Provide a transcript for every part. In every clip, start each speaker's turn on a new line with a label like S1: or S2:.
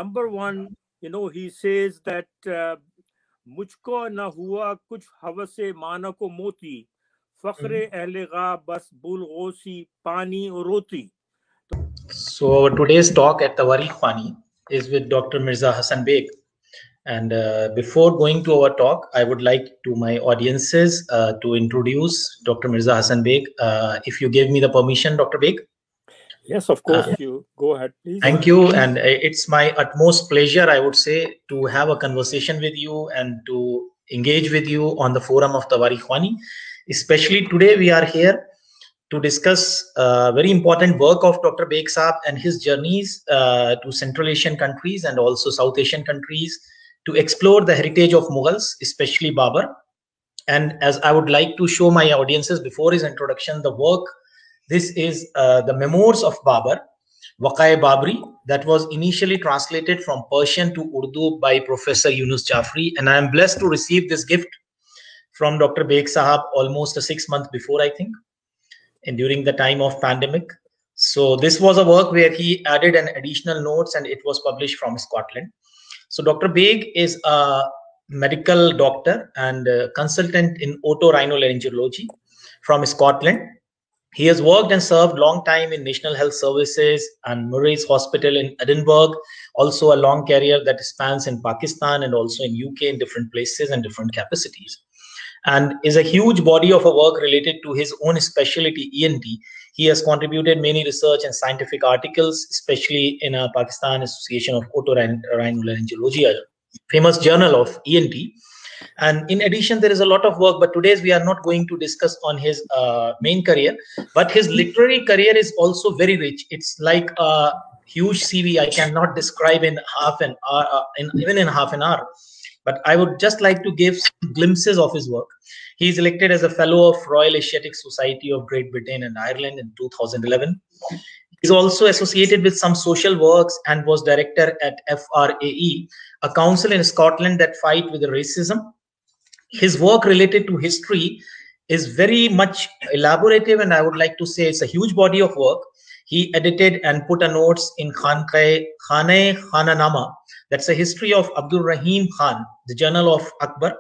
S1: number one, he says that mujhko na hua kuch havase mana ko moti, fakhre ahle gha bas bulghosi pani aur roti.
S2: So our today's talk at Tawari Khwani is with Dr. Mirza Hasan Beg. And before going to our talk, I would like to my audiences to introduce Dr. Mirza Hasan Beg. If you give me the permission, Dr. Beg.
S1: Yes, of course. You go ahead, please.
S2: Thank you. And it's my utmost pleasure, I would say, to have a conversation with you and to engage with you on the forum of Tawari Khwani. Especially today, we are here to discuss very important work of Dr. Beg Saab and his journeys to Central Asian countries and also South Asian countries to explore the heritage of Mughals, especially Babur. And as I would like to show my audiences before his introduction, the work, this is the Memoirs of Babur, Waqai Babri, that was initially translated from Persian to Urdu by Professor Yunus Jafri. And I am blessed to receive this gift from Dr. Beg Sahab almost 6 months before, I think, and during the time of pandemic. So this was a work where he added an additional notes and it was published from Scotland. So Dr. Beg is a medical doctor and consultant in otorhinolaryngology from Scotland. He has worked and served long time in National Health Services and Murray's Hospital in Edinburgh, also a long career that spans in Pakistan and also in UK in different places and different capacities. And is a huge body of work related to his own specialty, ENT. He has contributed many research and scientific articles, especially in a Pakistan Association of Otorhinolaryngology, a famous journal of ENT. And in addition, there is a lot of work, but today we are not going to discuss on his main career, but his literary career is also very rich. It's like a huge CV. I cannot describe in half an hour, even in half an hour. But I would just like to give some glimpses of his work. He is elected as a Fellow of Royal Asiatic Society of Great Britain and Ireland in 2011. He is also associated with some social works and was director at FRAE, a council in Scotland that fight with racism. His work related to history is very much elaborative, and I would like to say it's a huge body of work. He edited and put a notes in Khane Khananama. That's a history of Abdul Rahim Khan, the journal of Akbar.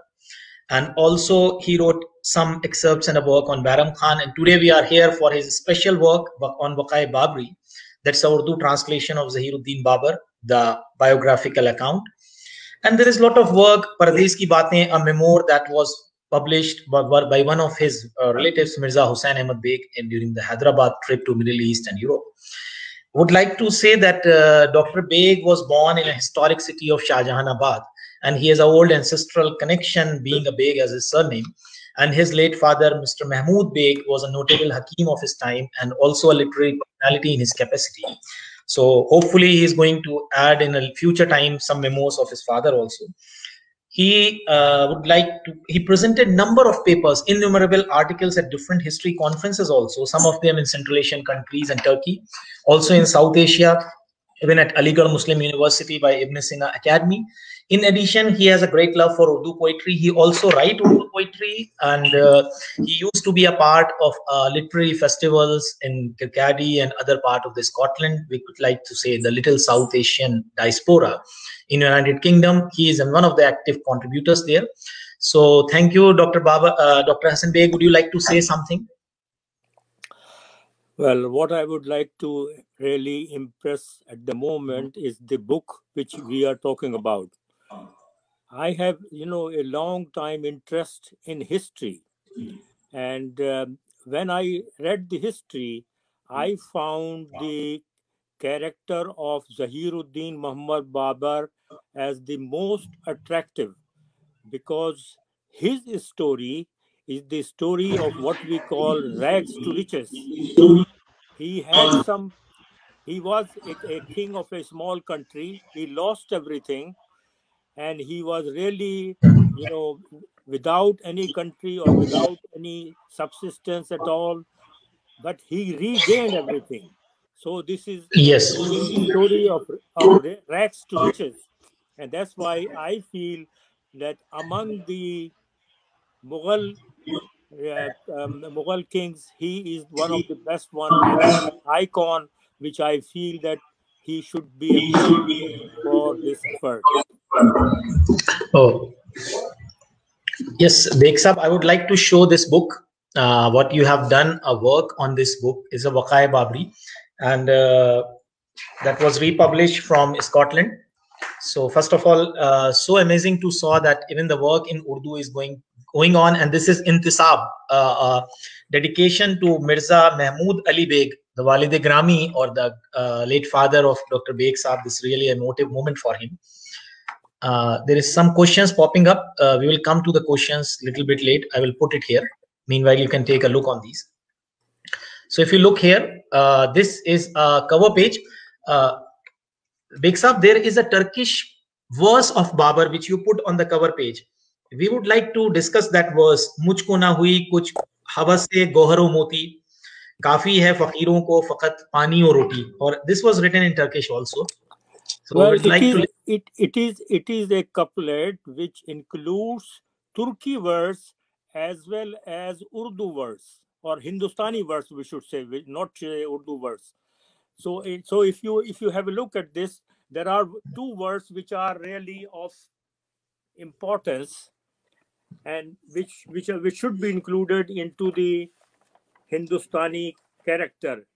S2: And also he wrote some excerpts and a work on Bairam Khan. And today we are here for his special work on Waqai Babri. That's the Urdu translation of Zahiruddin Babur, the biographical account. And there is a lot of work, Pardesh Ki Baatein, a memoir that was published by one of his relatives, Mirza Hussain Ahmad Beg, during the Hyderabad trip to Middle East and Europe. Would like to say that Dr. Beg was born in a historic city of Shahjahanabad, and he has an old ancestral connection, being a Beg as his surname. And his late father, Mr. Mahmud Beg, was a notable Hakim of his time and also a literary personality in his capacity. So hopefully he is going to add in a future time some memos of his father also. He he presented number of papers, innumerable articles at different history conferences also, some of them in Central Asian countries and Turkey, also in South Asia, even at Aligarh Muslim University by Ibn Sina Academy. In addition, he has a great love for Urdu poetry. He also writes Urdu poetry, and he used to be a part of literary festivals in Kirkcaldy and other part of the Scotland. We could like to say the little South Asian diaspora in United Kingdom. He is one of the active contributors there. So thank you, Dr. Dr. Hasan Beg. Would you like to say something?
S1: Well, what I would like to really impress at the moment is the book which we are talking about. I have, a long time interest in history. And when I read the history, I found the character of Zahiruddin Muhammad Babur as the most attractive, because his story is the story of what we call rags to riches. He was a king of a small country. He lost everything, and he was really, without any country or without any subsistence at all, but he regained everything. So this is the story of rags to riches. And that's why I feel that among the Mughal kings, he is one of the best one, and an icon which I feel that he should be appreciated for this effort.
S2: Oh, yes, Beg Sahab, I would like to show this book. What you have done, a work on this book is a Waqai Babri, and that was republished from Scotland. So first of all, so amazing to saw that even the work in Urdu is going on, and this is Intisab, dedication to Mirza Mahmood Ali Beg, the Walid Grami, or the late father of Dr. Beg Saab. This is really a emotive moment for him. There is some questions popping up. We will come to the questions a little bit late. I will put it here. Meanwhile, you can take a look on these. So if you look here, this is a cover page. Beg Saab, there is a Turkish verse of Babar which you put on the cover page. We would like to discuss that verse. Mujhko na hui kuch havas se gohar o moti, kafi hai fakiron ko faqat pani aur roti. Or this was written in Turkish also. So
S1: Well,
S2: we'd like to.
S1: it is a couplet which includes Turki verse as well as Urdu verse, or Hindustani verse, we should say, not Urdu verse. So if you have a look at this, there are two words which are really of importance, and which should be included into the Hindustani character.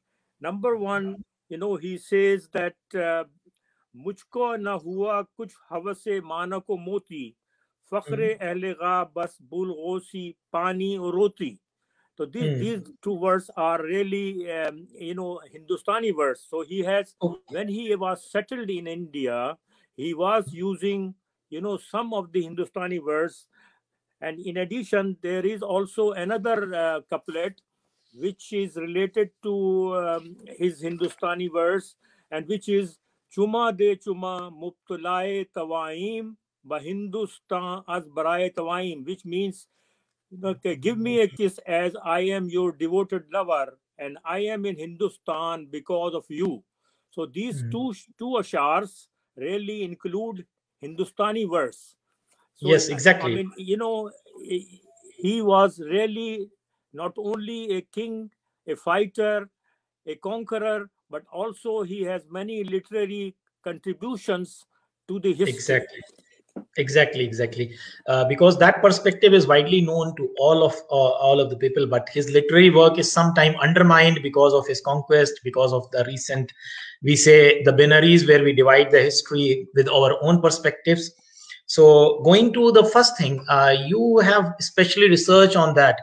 S1: Number one, he says that mujhko na hua kuch havase mana ko moti, fakhre ahle gha bas bulghosi pani aur roti. So these two words are really Hindustani words. So he has, when he was settled in India, he was using some of the Hindustani words. And in addition, there is also another couplet which is related to his Hindustani verse, and which is Chuma de chuma mubtulae tawaim bahindustan az baraye tawaim, which means, okay, give me a kiss as I am your devoted lover, and I am in Hindustan because of you. So these two ashars really include Hindustani verse. So,
S2: yes, exactly.
S1: I mean, he was really not only a king, a fighter, a conqueror, but also he has many literary contributions to the history.
S2: Exactly. Because that perspective is widely known to all of the people, but his literary work is sometimes undermined because of his conquest, because of the recent, we say, the binaries where we divide the history with our own perspectives. So going to the first thing, you have especially research on that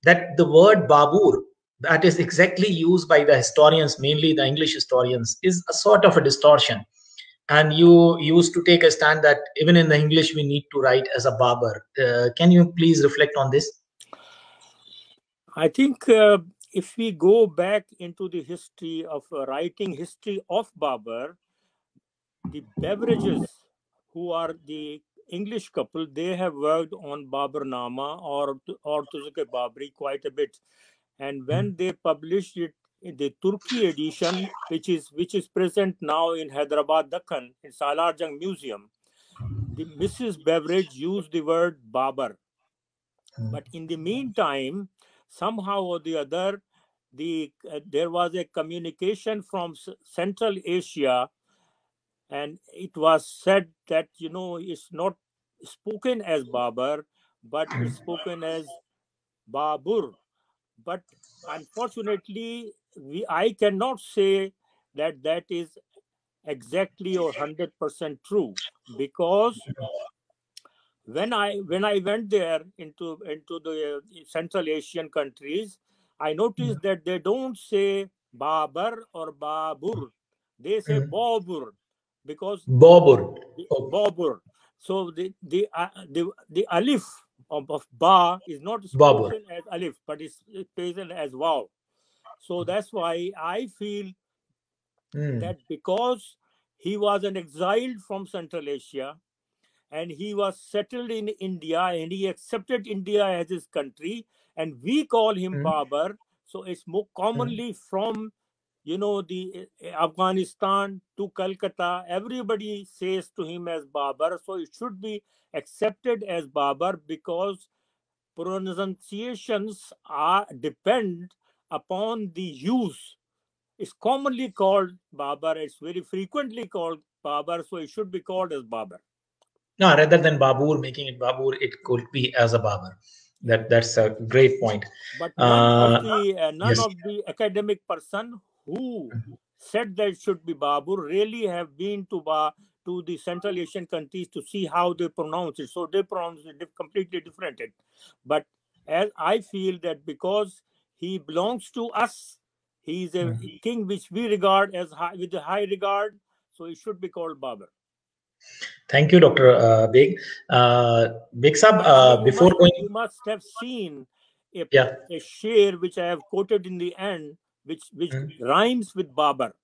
S2: the word Babur, that is exactly used by the historians, mainly the English historians, is a sort of a distortion. And you used to take a stand that even in the English we need to write as a Babar. Can you please reflect on this?
S1: I think if we go back into the history of writing history of Babar, the Beverages, who are the English couple, they have worked on Baburnama or Tuzuk-e Babri quite a bit. And when they published it in the Turkey edition, which is present now in Hyderabad, Dakhan, in Salar Jung Museum, the Mrs. Beveridge used the word Babar. But in the meantime, somehow or the other, there was a communication from Central Asia, and it was said that it's not spoken as Babar, but it's spoken as Babur. But unfortunately, I cannot say that is exactly or 100% true, because when I went there into the Central Asian countries, I noticed that they don't say Babar or Babur, they say Babur, because
S2: Babur.
S1: Babur. So the alif of ba is not
S2: Babur.
S1: spoken as alif, but it's spoken as waw. So that's why I feel that because he was an exile from Central Asia, and he was settled in India, and he accepted India as his country, and we call him Babar. So it's more commonly from the Afghanistan to Calcutta, everybody says to him as Babar. So it should be accepted as Babar, because pronunciations depend upon the use. it's commonly called Babar. It's very frequently called Babar, so it should be called as Babar.
S2: No, rather than Babur, making it Babur, it could be as a Babar. That's a great point.
S1: But none
S2: Yes.
S1: of the academic person who said that it should be Babur really have been to the Central Asian countries to see how they pronounce it. So they pronounce it completely different. But as I feel that because he belongs to us, he is a king which we regard as with a high regard, so it should be called Babar.
S2: Thank you, Dr. Beg. Beg Sab, before going...
S1: You must have seen a share which I have quoted in the end, which rhymes with Babar.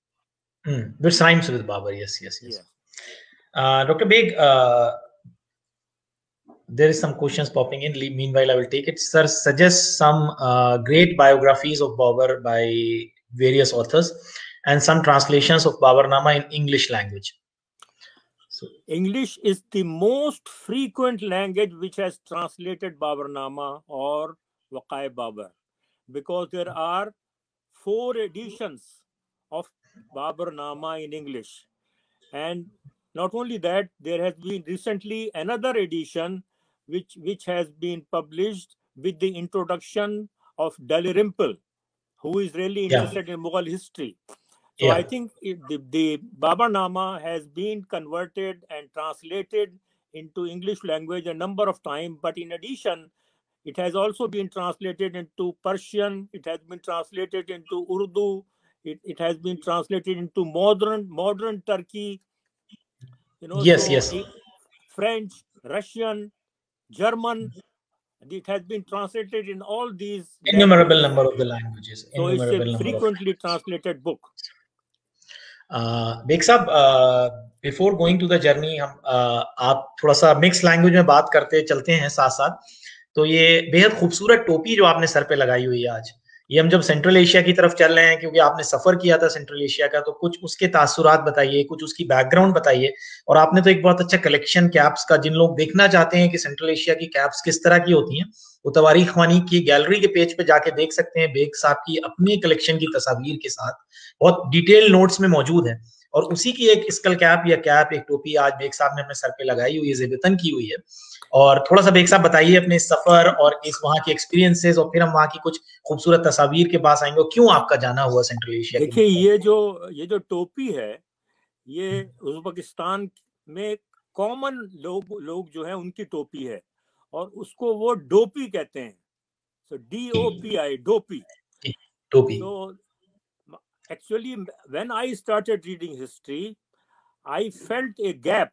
S2: Which rhymes with Babar, yes. Dr. Beg, there is some questions popping in. Meanwhile, I will take it. Sir, suggest some great biographies of Babar by various authors and some translations of Babarnama in English language.
S1: So, English is the most frequent language which has translated Babarnama or Waqai Babar, because there are 4 editions of Babarnama in English. And not only that, there has been recently another edition which has been published with the introduction of Dalrymple, who is really interested in Mughal history. So I think the Babarnama has been converted and translated into English language a number of times. But in addition, it has also been translated into Persian. It has been translated into Urdu. It has been translated into modern Turkey.
S2: Yes.
S1: French, Russian, German. It has been translated in all these
S2: innumerable number of the languages.
S1: So it's a frequently translated book.
S2: Baig Sahab, before going to the journey हम आप थोड़ा सा mix language में बात करते चलते हैं साथ साथ. तो ये बेहद खूबसूरत टोपी जो आपने सर पे लगाई हुई है आज, ये हम जब सेंट्रल एशिया की तरफ चल रहे हैं, क्योंकि आपने सफर किया था सेंट्रल एशिया का, तो कुछ उसके तासुरात बताइए, कुछ उसकी बैकग्राउंड बताइए. और आपने तो एक बहुत अच्छा कलेक्शन कैप्स का, जिन लोग देखना चाहते हैं कि सेंट्रल एशिया की कैप्स किस तरह की होती हैं, वो तवारीख ख्वानी की गैलरी के पेज पे जाके देख सकते हैं. बेग साहब की अपनी कलेक्शन की तस्वीर के साथ बहुत डिटेल नोट्स में मौजूद है. और उसी की एक स्कल कैप या कैप, एक टोपी आज बेग साहब ने अपने सर पे लगाई हुई है, ज़ेबतन की हुई है. और थोड़ा सा बेग साहब बताइए अपने सफर और इस वहां के एक्सपीरियंसेस, और फिर हम वहां की कुछ खूबसूरत तस्वीर के पास आएंगे. क्यों आपका जाना हुआ सेंट्रल एशिया?
S1: देखिए, ये जो टोपी है, ये उज़्बेकिस्तान में कॉमन लोग जो है उनकी टोपी है, और उसको वो डोपी कहते हैं. So DOPI, dopey. So actually, when I started reading history, I felt a gap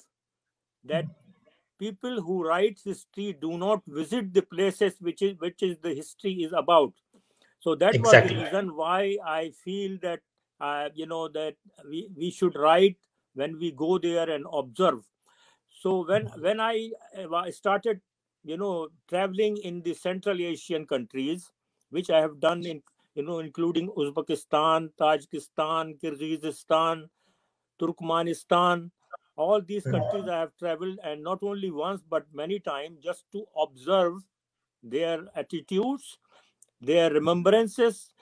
S1: that people who write history do not visit the places which is the history is about. So that was the reason why I feel that that we should write when we go there and observe. So when I started traveling in the Central Asian countries, which I have done in including Uzbekistan, Tajikistan, Kyrgyzstan, Turkmenistan, all these countries I have traveled, and not only once but many times, just to observe their attitudes, their remembrances.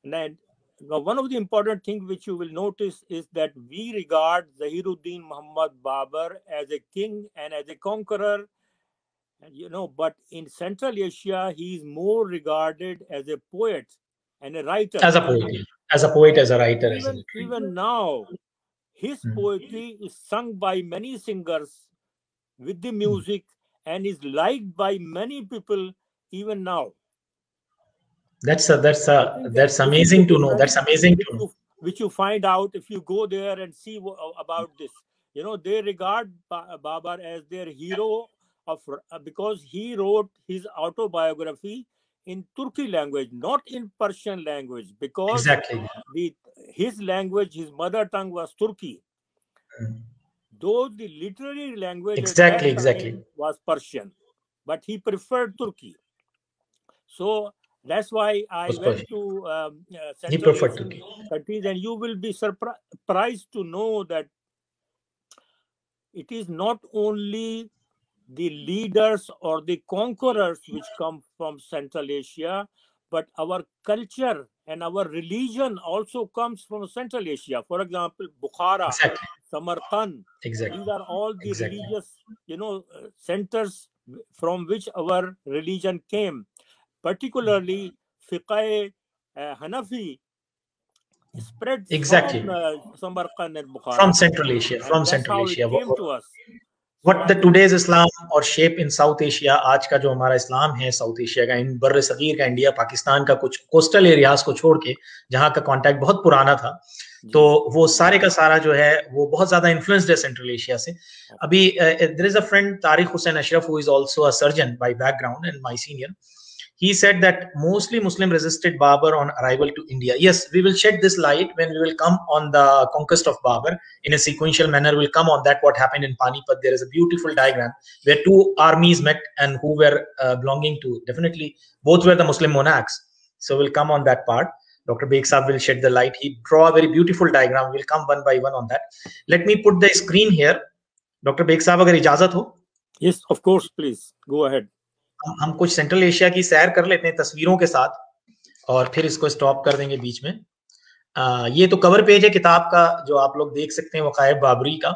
S1: And one of the important things which you will notice is that we regard Zahiruddin Muhammad Babar as a king and as a conqueror, but in Central Asia, he is more regarded as a poet and a writer.
S2: As a poet, as a writer.
S1: Even now, his poetry is sung by many singers with the music and is liked by many people even now.
S2: That's amazing to know. That's amazing to know.
S1: Which you find out if you go there and see about this. They regard Babar as their hero because he wrote his autobiography in Turki language, not in Persian language, because his language, his mother tongue was Turki. Though the literary language was Persian, but he preferred Turki. So that's why I went to Central Asian countries, and you will be surprised to know that it is not only the leaders or the conquerors which come from Central Asia, but our culture and our religion also comes from Central Asia. For example, Bukhara,
S2: Exactly.
S1: Samarkand.
S2: Exactly.
S1: These are all the
S2: Exactly.
S1: religious, centers from which our religion came. Particularly, fiqh Hanafi spread
S2: Exactly.
S1: from Samarkand and Bukhara,
S2: From Central Asia.
S1: and
S2: From
S1: that's
S2: Central
S1: how it
S2: Asia.
S1: came to us. So
S2: What
S1: I
S2: the
S1: think
S2: today's Islam और shape in South Asia, आज का जो हमारा इस्लाम है south Asia का, इन Burr Sagir का, India Pakistan का कुछ कोस्टल एरियाज को छोड़ के जहाँ का कांटेक्ट बहुत पुराना था, तो वो सारे का सारा जो है वो बहुत ज्यादा इन्फ्लुएंस्ड है सेंट्रल एशिया से. अभी there is a friend Tariq Hussain Ashraf who is also a surgeon by background and my senior. He said that mostly Muslim resisted Babur on arrival to India. Yes, we will shed this light when we will come on the conquest of Babur in a sequential manner. We'll come on that, what happened in Panipat. There is a beautiful diagram where two armies met and who were belonging to, definitely both were the Muslim monarchs. So we'll come on that part. Dr. Beg Saab will shed the light. He draw a very beautiful diagram. We'll come one by one on that. Let me put the screen here. Dr. Beg Saab, अगर इजाजत हो.
S1: Yes, of course, please go ahead.
S2: हम कुछ central Asia की सैर कर लेते हैं तस्वीरों के साथ और फिर इसको स्टॉप कर देंगे बीच में. ये तो कवर पेज है किताब का जो आप लोग देख सकते हैं, वकाए बाबरी का.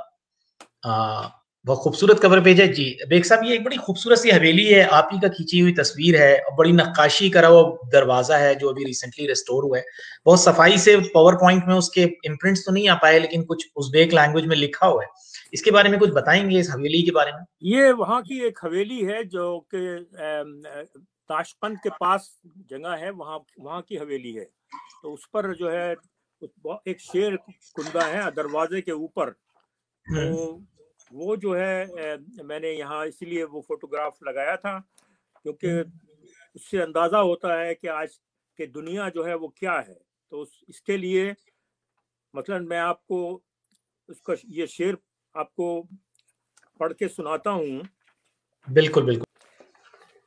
S2: बहुत खूबसूरत कवर पेज है जी. बेग साहब, ये एक बड़ी खूबसूरत सी हवेली है, आप ही का खींची हुई तस्वीर है और बड़ी नक्काशी करा हुआ दरवाजा है जो अभी रिसेंटली रिस्टोर हुआ है. बहुत सफाई से पावर पॉइंट में उसके इम्प्रिंट्स तो नहीं आ पाए, लेकिन कुछ उज़्बेक लैंग्वेज में लिखा हुआ है. इसके बारे में कुछ बताएंगे, इस हवेली के बारे में?
S1: ये वहाँ की एक हवेली है जो कि ताशकंद के पास जगह है, वहाँ की हवेली है. तो उस पर जो है एक शेर कुंदा है दरवाजे के ऊपर. तो वो जो है मैंने यहाँ इसलिए वो फोटोग्राफ लगाया था क्योंकि उससे अंदाजा होता है कि आज के दुनिया जो है वो क्या है. तो इसके लिए मतलब मैं आपको उसका ये शेर आपको पढ़ के सुनाता हूँ.
S2: बिल्कुल बिल्कुल.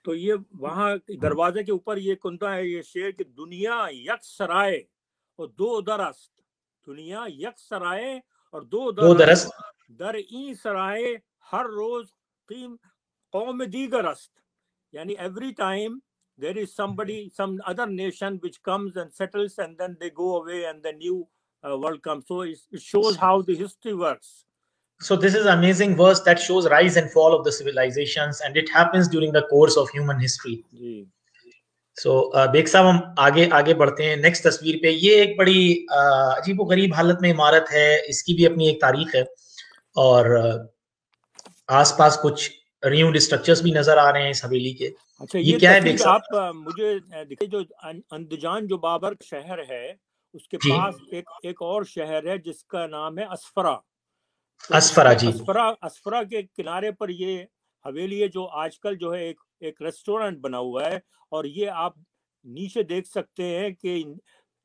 S1: तो ये वहाँ दरवाजे के ऊपर ये कुंदा है, ये शेर कि दुनिया यक सराय और दो दरस्त. दुनिया यक सराय और दो दरस्त, दर ई सराय हर रोज कीम कौम दीगर अस्त. यानी every time there is somebody, some other nation which comes and settles and then they go away and the new world comes. So it shows how the history works.
S2: So this is an amazing verse that shows rise and fall of the civilizations, and it happens during the course of human history. So Baig sahab, हम आगे बढ़ते हैं next तस्वीर पे. ये एक बड़ी अजीबोगरीब हालत में इमारत है, इसकी भी अपनी एक तारीख है और आसपास कुछ रियूड स्ट्रक्चर्स भी नजर आ रहे हैं इस हवेली के.
S1: अच्छा, ये क्या है बेग साहब? आप मुझे देखिए, जो अंदजान जो बाबर शहर है उसके पास एक और शहर है जिसका नाम है असफरा.
S2: असफरा जी.
S1: असफरा के किनारे पर ये हवेली है जो आजकल जो है एक रेस्टोरेंट बना हुआ है. और ये आप नीचे देख सकते हैं कि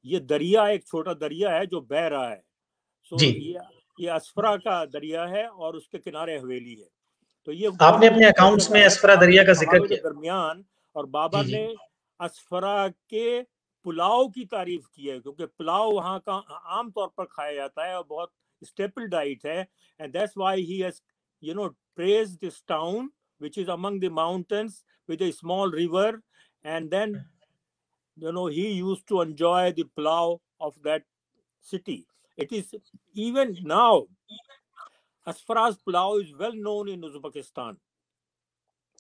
S1: ये दरिया, एक छोटा दरिया है जो बह रहा है. सो ये असफरा का दरिया है और उसके किनारे हवेली है. तो ये
S2: आपने अपने अकाउंट्स में असफरा दरिया का जिक्र किया
S1: दरमियान. और बाबर ने असफरा के पुलाव की तारीफ की है क्योंकि पुलाव वहाँ का आमतौर पर खाया जाता है और बहुत staple diet है. And that's why he has praised this town which is among the mountains with a small river, and then he used to enjoy the pulao of that city. It is even now Asfara's pulao is well known in Uzbekistan.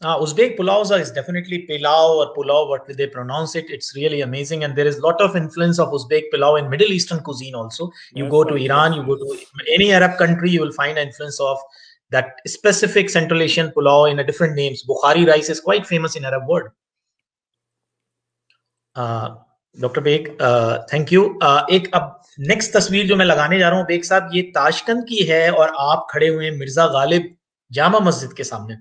S2: Uzbek pulaus is definitely pilau or pulao, what they pronounce it. It's really amazing, and there is a lot of influence of Uzbek pilau in Middle Eastern cuisine also. You go to Iran, you go to any Arab country, you will find influence of that specific Central Asian pulao in a different names. Bukhari rice is quite famous in Arab world. Dr. Beg, thank you. एक अब next तस्वीर जो मैं लगाने जा रहा हूँ bag साहब, ये ताशकंद की है और आप खड़े हुए हैं मिर्जा गालिब जामा मस्जिद के सामने.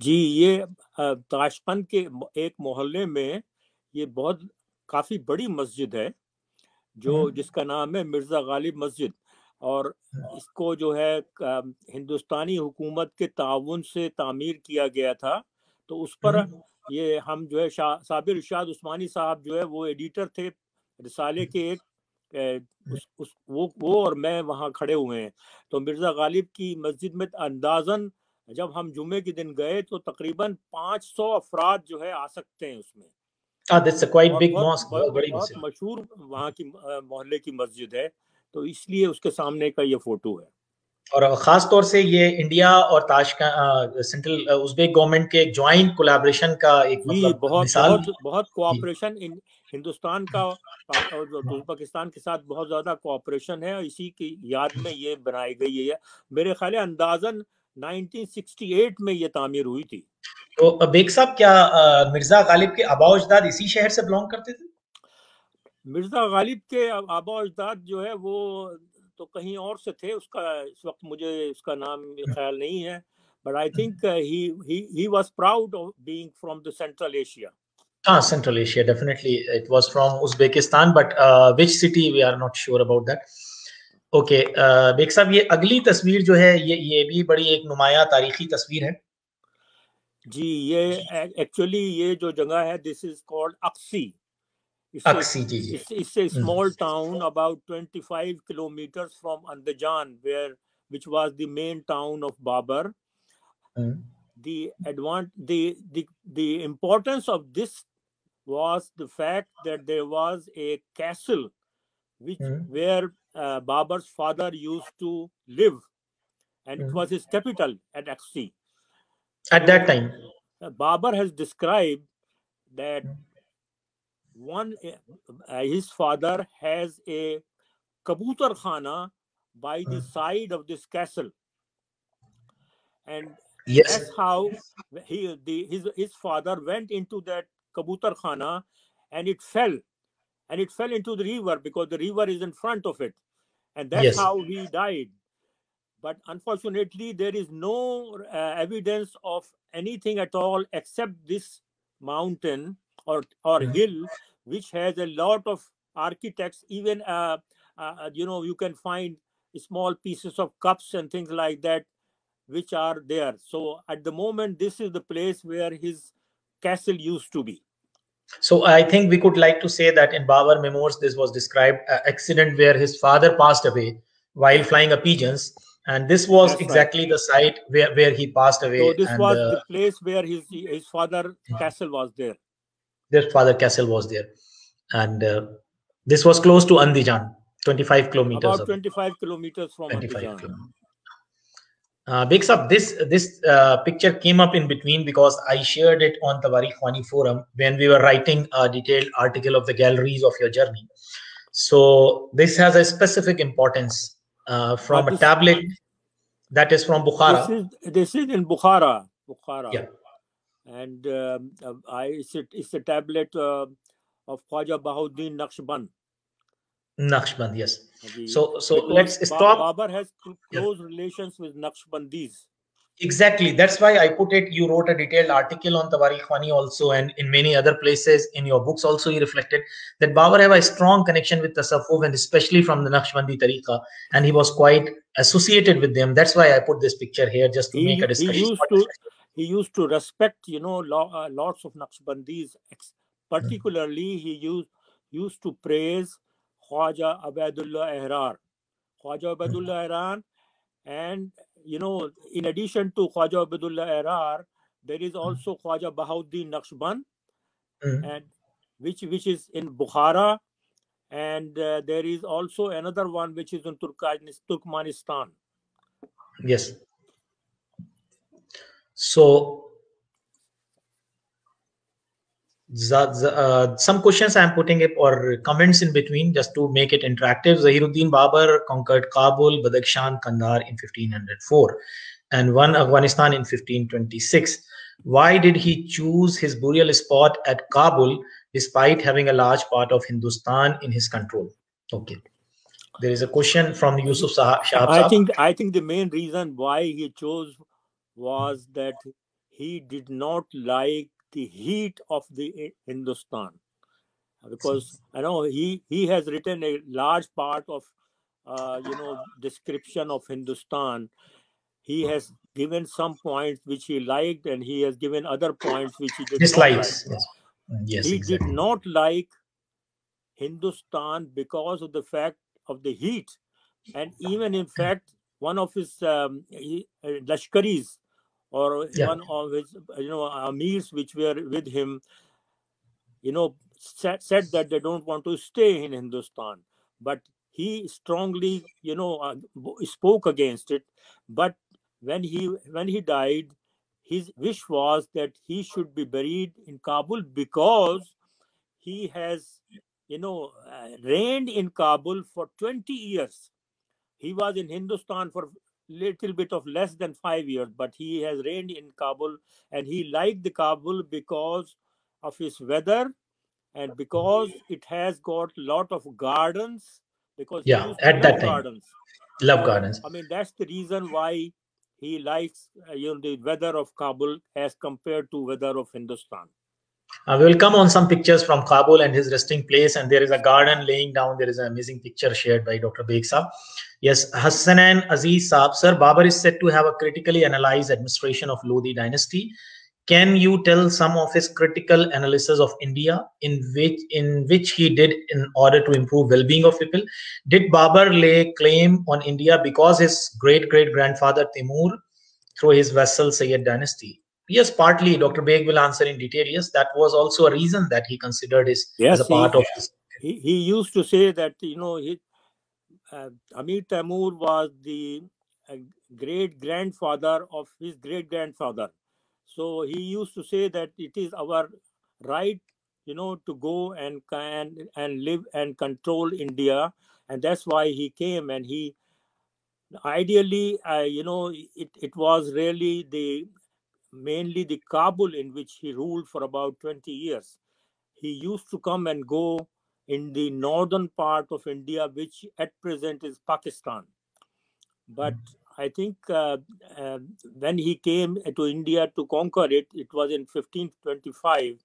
S1: जी, ये ताशकंद के एक मोहल्ले में ये काफी बड़ी मस्जिद है जिसका नाम है मिर्जा गालिब मस्जिद. और इसको जो है हिंदुस्तानी हुकूमत के ताउन से तामीर किया गया था. तो उस पर ये हम जो है साबिर इरशाद उस्मानी साहब जो है वो एडिटर थे रिसाले के वो और मैं वहाँ खड़े हुए हैं. तो मिर्जा गालिब की मस्जिद में अंदाजन जब हम जुम्मे के दिन गए तो तकरीबन 500 अफराद जो है आ सकते हैं उसमें.
S2: That's a quite
S1: اور
S2: big
S1: بہت
S2: mosque, بہت بڑی
S1: بہت
S2: مسجد.
S1: مشہور وہاں کی محلے کی مسجد ہے، تو اس لیے اس کے سامنے کا یہ فوٹو ہے.
S2: اور خاص طور سے یہ انڈیا اور سینٹرل ازبیک گورنمنٹ کے جوائنٹ کولیبریشن کا ایک
S1: جی
S2: مطلب
S1: بہت
S2: مثال.
S1: بہت بہت
S2: جی.
S1: کوآپریشن ہندوستان کا اور پاکستان کے ساتھ بہت زیادہ کوآپریشن ہے، اسی کی یاد میں یہ بنائی گئی ہے. میرے خیال ہے اندازاً 1968 میں یہ تعمیر ہوئی تھی.
S2: تو بیگ صاحب کیا مرزا غالب کے آباء و اجداد اسی شہر سے بلانگ کرتے تھے؟
S1: مرزا غالب کے آباء و اجداد جو ہے وہ تو کہیں اور سے تھے، اس کا اس وقت مجھے اس کا نام خیال نہیں ہے، but I think he was proud of being from the Central Asia.
S2: Central Asia, definitely it was from Uzbekistan, but which city we are not sure about that. Okay Baig sahab یہ اگلی تصویر جو ہے یہ بھی بڑی ایک نمایاں تاریخی تصویر ہے.
S1: جی یہ ایکچولی یہ جو جگہ ہے this is called Aksai.
S2: Aksai. جی جی.
S1: It's a small town about 25 kilometers from Andajan, which was the main town of Babur. The importance of this was the fact that there was a castle where Babur's father used to live, and it was his capital at Aksi.
S2: At that time,
S1: Babur has described that his father has a kabutar khana by the side of this castle, and
S2: yes,
S1: that's how his father went into that kabutar khana, and it fell into the river because the river is in front of it, and that's
S2: yes,
S1: how he died. But unfortunately there is no evidence of anything at all except this mountain or hill, which has a lot of architects. Even you can find small pieces of cups and things like that which are there. So at the moment this is the place where his castle used to be.
S2: So I think we could like to say that in Babur Memoirs this was described accident where his father passed away while flying a pigeons, and this was
S1: That's
S2: exactly
S1: right.
S2: the site where he passed away.
S1: So this
S2: And
S1: was the place where his father castle was there.
S2: their father castle was there, and this was close to Andijan, 25 kilometers
S1: About
S2: away.
S1: 25 kilometers from
S2: 25
S1: Andijan.
S2: kilometers. Bigs up, this picture came up in between because I shared it on the Tawari Khwani forum when we were writing a detailed article of the galleries of your journey. So this has a specific importance from a tablet that is from Bukhara.
S1: This is in Bukhara.
S2: Yeah.
S1: And it's a tablet of Khwaja Bahauddin Naqshband.
S2: Naqshband, yes. So let's stop.
S1: Babur has close relations with Naqshbandis.
S2: Exactly. That's why I put it. You wrote a detailed article on Tawari Khwani also, and in many other places in your books also you reflected that Babur have a strong connection with Tasawwuf, and especially from the Naqshbandi Tariqa, and he was quite associated with them. That's why I put this picture here, just to make a discussion.
S1: He used to respect, lots of Naqshbandis. Particularly, he used to praise Khwaja Ubaidullah Ehrar. Khwaja Ubaidullah Ehrar, and in addition to Khwaja Ubaidullah Ehrar, there is also Khwaja Bahauddin Naqshband, and which is in Bukhara, and there is also another one which is in Turkmenistan.
S2: Yes. So some questions I am putting up or comments in between just to make it interactive. Zahiruddin Babur conquered Kabul, Badakhshan, Kandahar in 1504 and won Afghanistan in 1526. Why did he choose his burial spot at Kabul despite having a large part of Hindustan in his control? Okay. There is a question from Yusuf Shahab.
S1: I think the main reason why he chose was that he did not like the heat of the Hindustan, because I know he has written a large part of description of Hindustan. He has given some points which he liked, and he has given other points which he did not like.
S2: Yes,
S1: he
S2: exactly.
S1: did not like Hindustan because of the fact of the heat, and even in fact one of his Lashkaris, or one of his amirs which were with him, said that they don't want to stay in Hindustan, but he strongly, spoke against it. But when he died, his wish was that he should be buried in Kabul because he has, reigned in Kabul for 20 years. He was in Hindustan for little bit of less than 5 years, but he has reigned in Kabul, and he liked the Kabul because of his weather and because it has got lot of gardens, because he
S2: Yeah,
S1: used to
S2: at
S1: love
S2: that time,
S1: gardens.
S2: love
S1: So
S2: gardens.
S1: I mean that's the reason why he likes the weather of Kabul as compared to weather of Hindustan.
S2: We will come on some pictures from Kabul and his resting place, and there is a garden laying down. There is an amazing picture shared by Dr. Beg Saab. Yes, Hassanan Aziz Saab, sir, Babur is said to have a critically analyzed administration of Lodi dynasty. Can you tell some of his critical analysis of India, in which he did in order to improve well-being of people? Did Babur lay claim on India because his great great grandfather Timur through his vassal Sayyid dynasty? Yes, partly. Dr. Beg will answer in detail. Yes, that was also a reason that he considered his as a
S1: Yes,
S2: part of his.
S1: he used to say that Amir Taimur was the uh, great grandfather of his great grandfather. So he used to say that it is our right, to go and live and control India, and that's why he came. And he ideally, it was really mainly the Kabul in which he ruled for about 20 years. He used to come and go in the northern part of India, which at present is Pakistan. But I think when he came to India to conquer it, it was in 1525,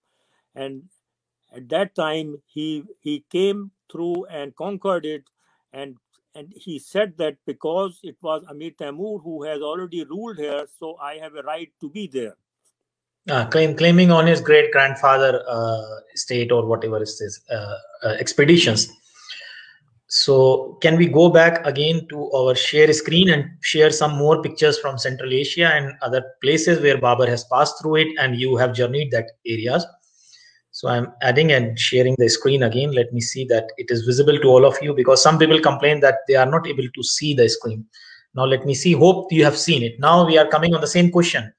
S1: and at that time he came through and conquered it, and he said that because it was Amir Taimur who has already ruled here, so I have a right to be there.
S2: Claiming on his great grandfather state or whatever it is, expeditions. So can we go back again to our share screen and share some more pictures from Central Asia and other places where Babur has passed through it and you have journeyed that areas? So I'm adding and sharing the screen again. Let me see that it is visible to all of you, because some people complain that they are not able to see the screen. Now let me see. Hope you have seen it. Now we are coming on the same question.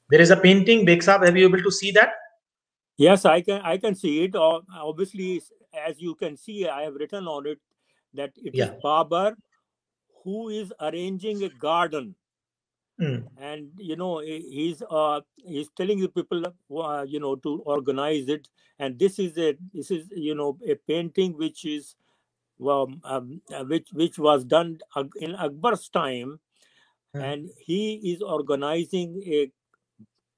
S2: There is a painting. Beg Saab, have you able to see that?
S1: Yes, I can see it. Obviously, as you can see, I have written on it that it is
S2: Yeah.
S1: Babur who is arranging a garden,
S2: Mm.
S1: and he's telling the people to organize it. And this is a painting which is which was done in Akbar's time, and he is organizing a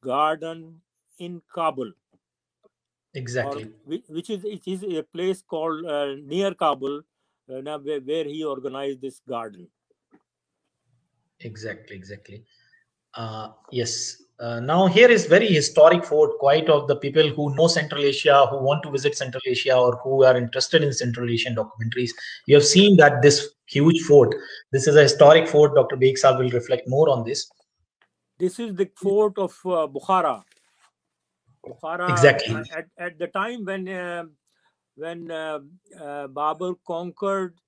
S1: garden in Kabul, or
S2: Exactly.
S1: which is it is a place called near Kabul, now where he organized this garden.
S2: Exactly. Yes. Now here is very historic fort. Quite of the people who know Central Asia, who want to visit Central Asia, or who are interested in Central Asian documentaries, you have seen that this huge fort. This is a historic fort. Dr. Beg Saab will reflect more on this.
S1: This is the fort of Bukhara.
S2: Exactly.
S1: At the time when Babur conquered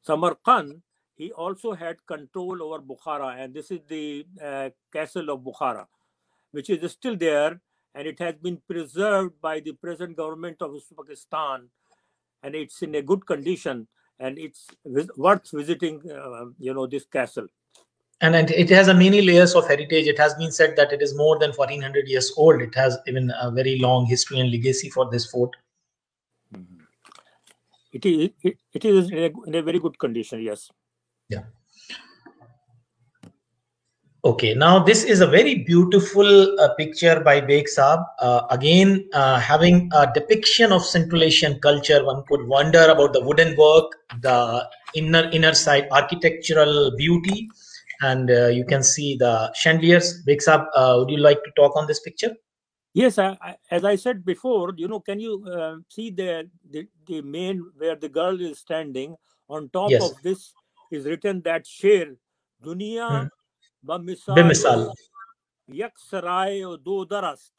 S1: Samarkand, he also had control over Bukhara, and this is the castle of Bukhara, which is still there, and it has been preserved by the present government of Uzbekistan, and it's in a good condition, and it's worth visiting. This castle.
S2: And it has a many layers of heritage. It has been said that it is more than 1400 years old. It has even a very long history and legacy for this fort.
S1: It is in a very good condition. Yes.
S2: Yeah. Okay, now this is a very beautiful picture by Beg Saab. Again, having a depiction of Central Asian culture. One could wonder about the wooden work, the inner side architectural beauty, and you can see the chandeliers. Beg Saab, would you like to talk on this picture?
S1: Yes, as I said before, can you see the main where the girl is standing? On top
S2: Yes.
S1: of this is written that Sher, Dunia ba misalo
S2: Bimisal.
S1: yak saray o do darast.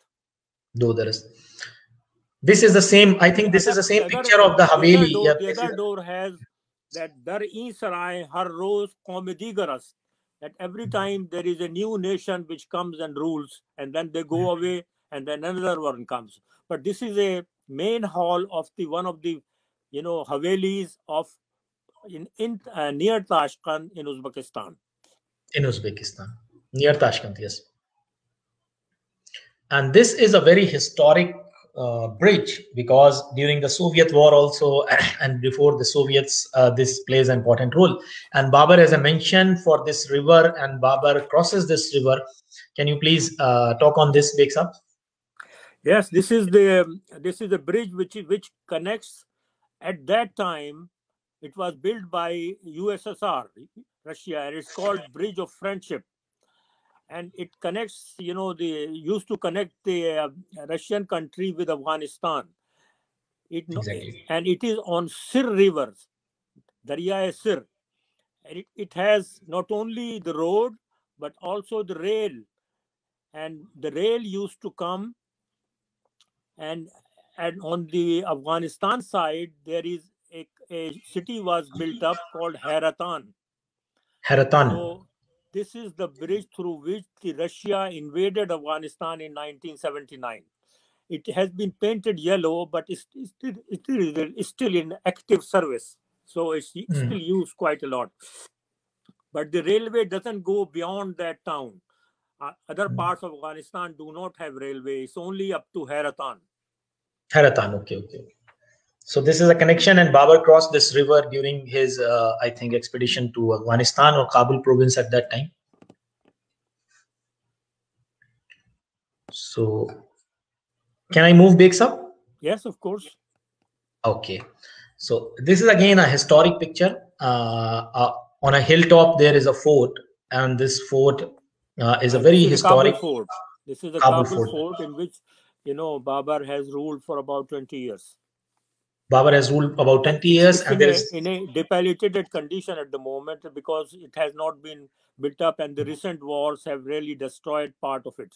S2: Do the rest. This is the same. I think this is the same picture of the Haveli. Yeah,
S1: the other door has that Dar in Sarai Har Roz Komedigaras. That every time there is a new nation which comes and rules, and then they go away, and then another one comes. But this is a main hall of the one of the, Havelis of in near Tashkent in Uzbekistan.
S2: In Uzbekistan, near Tashkent, yes. And this is a very historic bridge, because during the Soviet war also and before the Soviets, this plays an important role. And Babur, as I mentioned, for this river, and Babur crosses this river. Can you please talk on this, Beg Sahab?
S1: Yes, this is the bridge which connects. At that time, it was built by USSR, Russia, and it's called Bridge of Friendship. And it connects, used to connect the Russian country with Afghanistan.
S2: Exactly.
S1: And it is on Sir River, Darya-e-Sir. And it has not only the road, but also the rail. And the rail used to come, and on the Afghanistan side, there is a city was built up called Hairatan. So this is the bridge through which the Russia invaded Afghanistan in 1979. It has been painted yellow, but it's still in active service. So it's still used quite a lot. But the railway doesn't go beyond that town. Other parts of Afghanistan do not have railway. It's only up to Hairatan.
S2: Hairatan, okay. So this is a connection, and Babur crossed this river during his, I think, expedition to Afghanistan or Kabul province at that time. So, can I move, Beg Sahab?
S1: Yes, of course.
S2: Okay. So this is again a historic picture. On a hilltop, there is a fort, and this fort is a very historic
S1: fort. This is a Kabul fort in which, Babur has ruled for about 20 years.
S2: Babur has ruled about 20 years,
S1: and there is in a debilitated condition at the moment, because it has not been built up, and the recent wars have really destroyed part of it.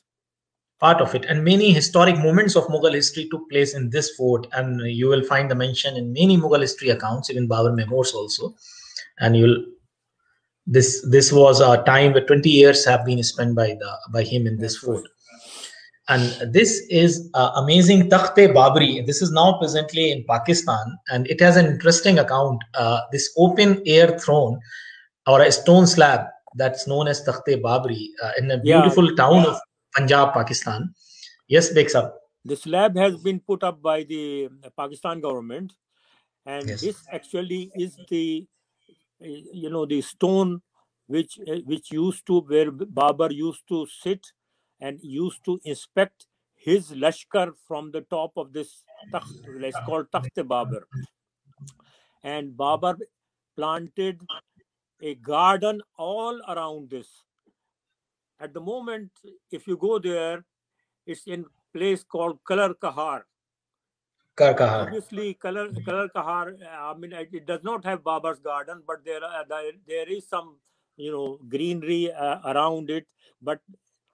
S2: And many historic moments of Mughal history took place in this fort, and you will find the mention in many Mughal history accounts, even Babur memoirs also. And this was a time where 20 years have been spent by him in this fort. And this is amazing Takht-e-Babri. This is now presently in Pakistan, and it has an interesting account. This open air throne, or a stone slab, that's known as Takht-e-Babri, in a beautiful town of Punjab, Pakistan. Yes, Beg Sahab.
S1: The slab has been put up by the Pakistan government, and this actually is the stone which used to, where Babur used to sit and used to inspect his lashkar from the top of this takht. It's called Takht-e-Babur. And Babur planted a garden all around this. At the moment, if you go there, it's in a place called Kalar Kahar. Obviously, Kalar Kahar, it does not have Babur's garden, but there is some, greenery around it. But,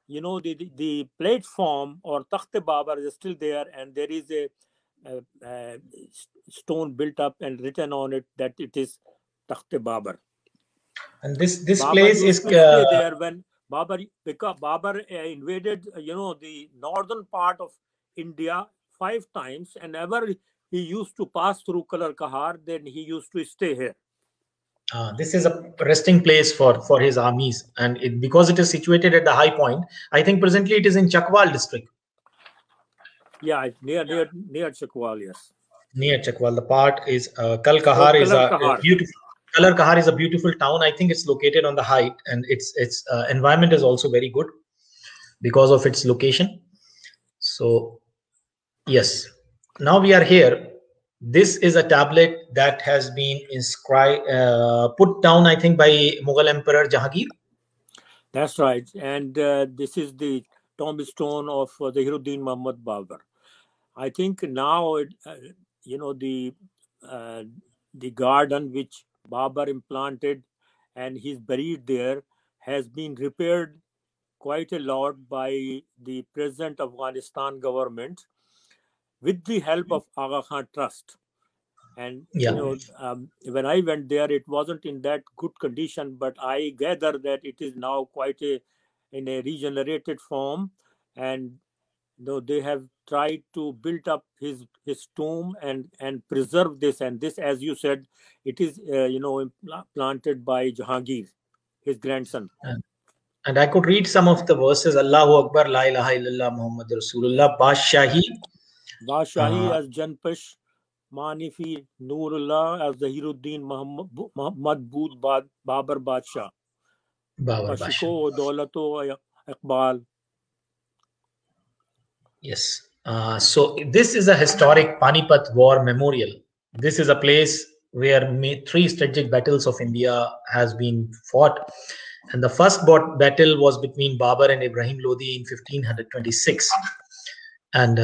S1: the platform or Takht-e-Babur is still there, and there is a stone built up and written on it that it is Takht-e-Babur.
S2: And this place is
S1: there when Babur invaded, the northern part of India 5 times, and ever he used to pass through Kalar Kahar, then he used to stay here.
S2: This is a resting place for his armies, and because it is situated at the high point, I think presently it is in Chakwal district.
S1: Yeah, near Chakwal, yes.
S2: Near Chakwal, the part is Kalar Kahar is a beautiful. Kalar Kahar is a beautiful town. I think it's located on the height, and its environment is also very good because of its location. So, yes, now we are here. This is a tablet that has been inscribed, put down, I think, by Mughal Emperor Jahangir.
S1: That's right, and this is the tombstone of Zahiruddin Muhammad Babur. I think now, the garden which Babur implanted and he's buried there has been repaired quite a lot by the present Afghanistan government with the help of Aga Khan Trust. And
S2: Yeah.
S1: when I went there, it wasn't in that good condition, but I gather that it is now in a regenerated form, and they have tried to build up his tomb and preserve this. And this, as you said, it is planted by Jahangir, his grandson.
S2: And I could read some of the verses. Allahu Akbar, La ilaha illallah, Muhammad Rasulullah,
S1: Bashahi as Janpash, Manifi Nurullah as Zahiruddin Muhammad Bood Babar Badshah, Kashiko Dolato Iqbal.
S2: Yes. So this is a historic Panipat War memorial. This is a place where 3 strategic battles of India has been fought. And the first battle was between Babur and Ibrahim Lodi in 1526. And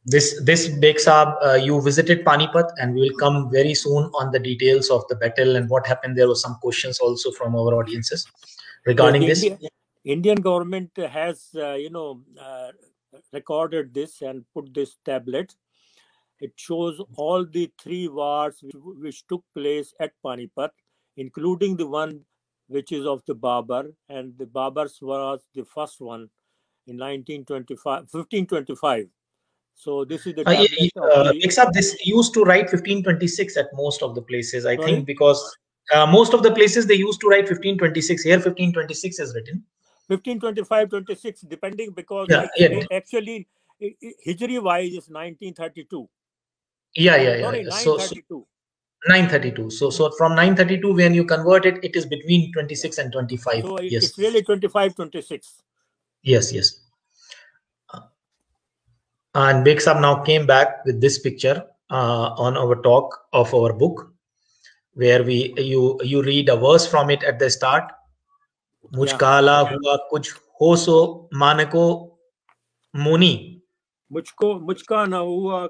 S2: this Beg Saab, you visited Panipat, and we will come very soon on the details of the battle and what happened. There were some questions also from our audiences regarding this.
S1: Indian government has recorded this and put this tablet. It shows all the 3 wars which took place at Panipat, including the one which is of the Babur, and the Babur's was the first one in 1525. So this is the tablet.
S2: This used to write 1526 at most of the places, I think, because most of the places they used to write 1526. Here 1526 is written.
S1: 1525, 26, depending, because actually Hijri wise is 1932. Sorry, 932.
S2: 932. So from 932, when you convert it, it is between 26 and 25.
S1: So it's really 25, 26.
S2: Yes. And Beg Saab now came back with this picture on our talk of our book, where you read a verse from it at the start. Mujhkala hua kuch ho so manako muni.
S1: मुझका ना हुआ,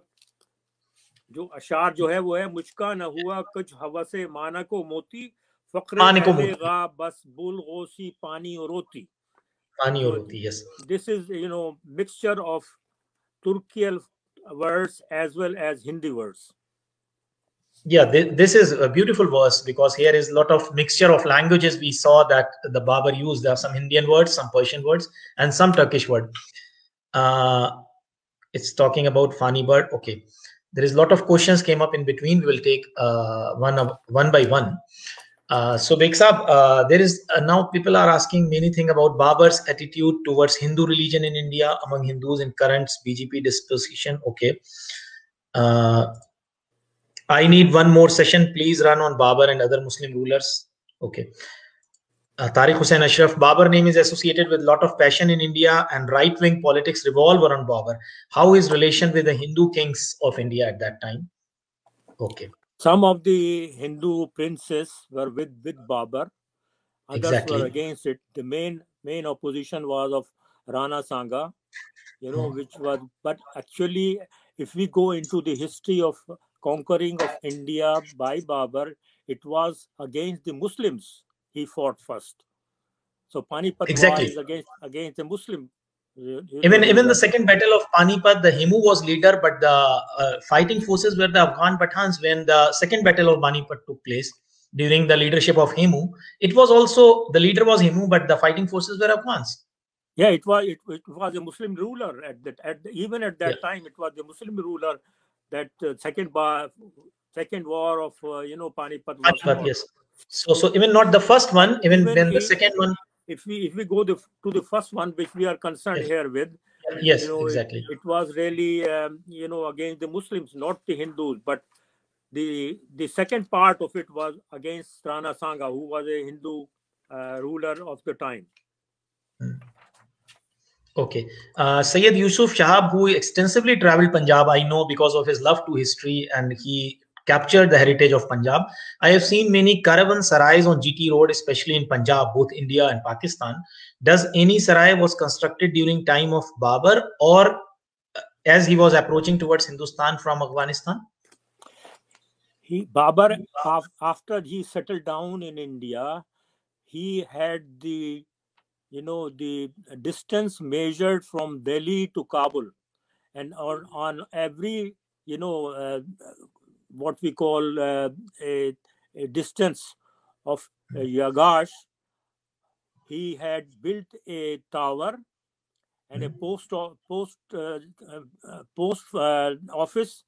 S1: जो अशार जो है वो है, मुझका ना हुआ कुछ हवा से माना को मोती, फक्रे गा बस बुल गोसी पानी और रोती.
S2: Yes.
S1: This is mixture of Turkic words as well as Hindi words.
S2: Yeah, this is a beautiful verse, because here is a lot of mixture of languages. We saw that the Babur used. There are some Indian words, some Persian words, and some Turkish word. It's talking about Fani bird. Okay, there is a lot of questions came up in between. We will take one by one. So Beg Saab, there is now people are asking many things about Babur's attitude towards Hindu religion in India among Hindus in current BJP disposition. Okay. I need one more session. Please run on Babur and other Muslim rulers. Okay. Tariq Hussain Ashraf, Babur name is associated with a lot of passion in India, and right-wing politics revolve around Babur. How is relation with the Hindu kings of India at that time? Okay.
S1: Some of the Hindu princes were with Babur. Others were against it. The main opposition was of Rana Sanga, which was, but actually, if we go into the history of conquering of India by Babur, it was against the Muslims he fought first. So Panipat was against the Muslim.
S2: Even the second battle of Panipat, the Hemu was leader, but the fighting forces were the Afghan Pathans. When the second battle of Panipat took place during the leadership of Hemu, it was also, the leader was Hemu, but the fighting forces were Afghans.
S1: Yeah, it was a Muslim ruler even at that time. It was the Muslim ruler that second war of Panipat was.
S2: Yes. So even not the first one, even when the second one.
S1: If we go to the first one, which we are concerned here with,
S2: yes, exactly,
S1: it was really against the Muslims, not the Hindus, but the second part of it was against Rana Sanga, who was a Hindu ruler of the time.
S2: Okay. Sayyid Yusuf Shahab, who extensively traveled Punjab, I know because of his love to history, and he captured the heritage of Punjab. I have seen many caravan sarais on GT Road, especially in Punjab, both India and Pakistan. Does any sarai was constructed during time of Babur, or as he was approaching towards Hindustan from Afghanistan?
S1: Babur, after he settled down in India, he had the the distance measured from Delhi to Kabul, and on every, what we call a distance of Yagash, he had built a tower and a post office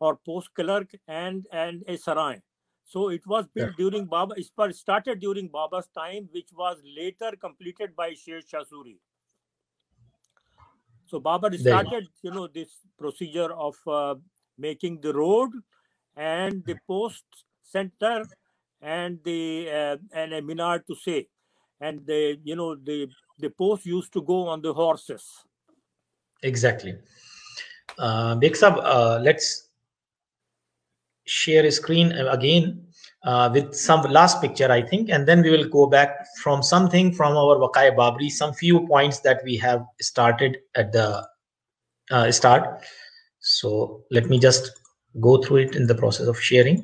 S1: or post clerk and a sarai. So it was
S2: Yeah.
S1: built during Baba. It started during Baba's time, which was later completed by Sher Shah Suri. So Baba started, this procedure of making the road and the post center and and a minar to say, and the post used to go on the horses.
S2: Exactly. Big Sab, let's share a screen again with some last picture, I think, and then we will go back from something from our Wakai Babri, some few points that we have started at the start. So let me just go through it in the process of sharing.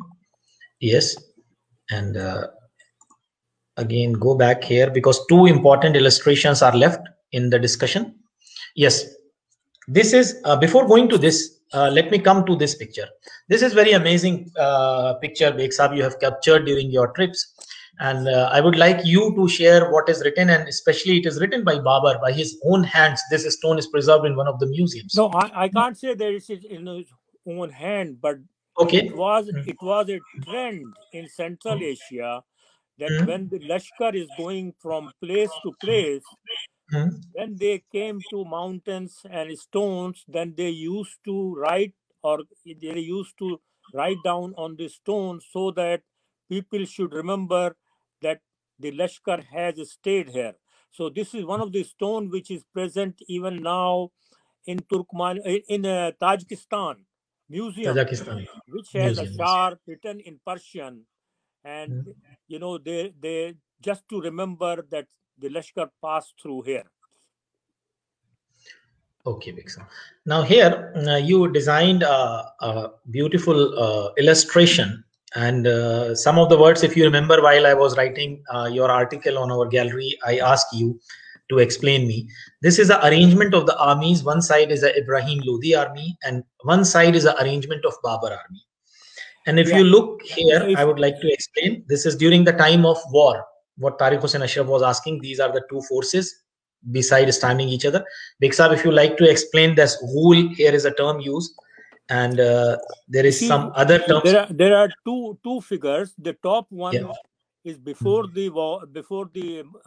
S2: Yes, and again go back here because two important illustrations are left in the discussion. Yes, this is before going to this, let me come to this picture. This is very amazing picture, Beksab, you have captured during your trips, and I would like you to share what is written, and especially it is written by Babar by his own hands. This stone is preserved in one of the museums.
S1: No, I can't say that it's in his own hand, but
S2: Okay.
S1: it was a trend in Central Asia that when the Lashkar is going from place to place, when they came to mountains and stones, then they used to write, or they used to write down on the stone so that people should remember that the Lashkar has stayed here. So this is one of the stone which is present even now in Tajikistan museum,
S2: Tajikistan
S1: which has a
S2: museum. Yes.
S1: shar written in Persian, and they just to remember that the Lashkar passed through here.
S2: Okay, Bixam. Now here you designed a beautiful illustration, and some of the words, if you remember, while I was writing your article on our gallery, I asked you to explain me. This is the arrangement of the armies. One side is the Ibrahim Lodi army, and one side is the arrangement of Babar army. And if you look here, I would like to explain. This is during the time of war. What Tariq Hussain Ashraf was asking, these are the two forces beside standing each other. Biksab, if you like to explain this rule, here is a term used, and there is some other terms.
S1: There are two figures. The top one is before the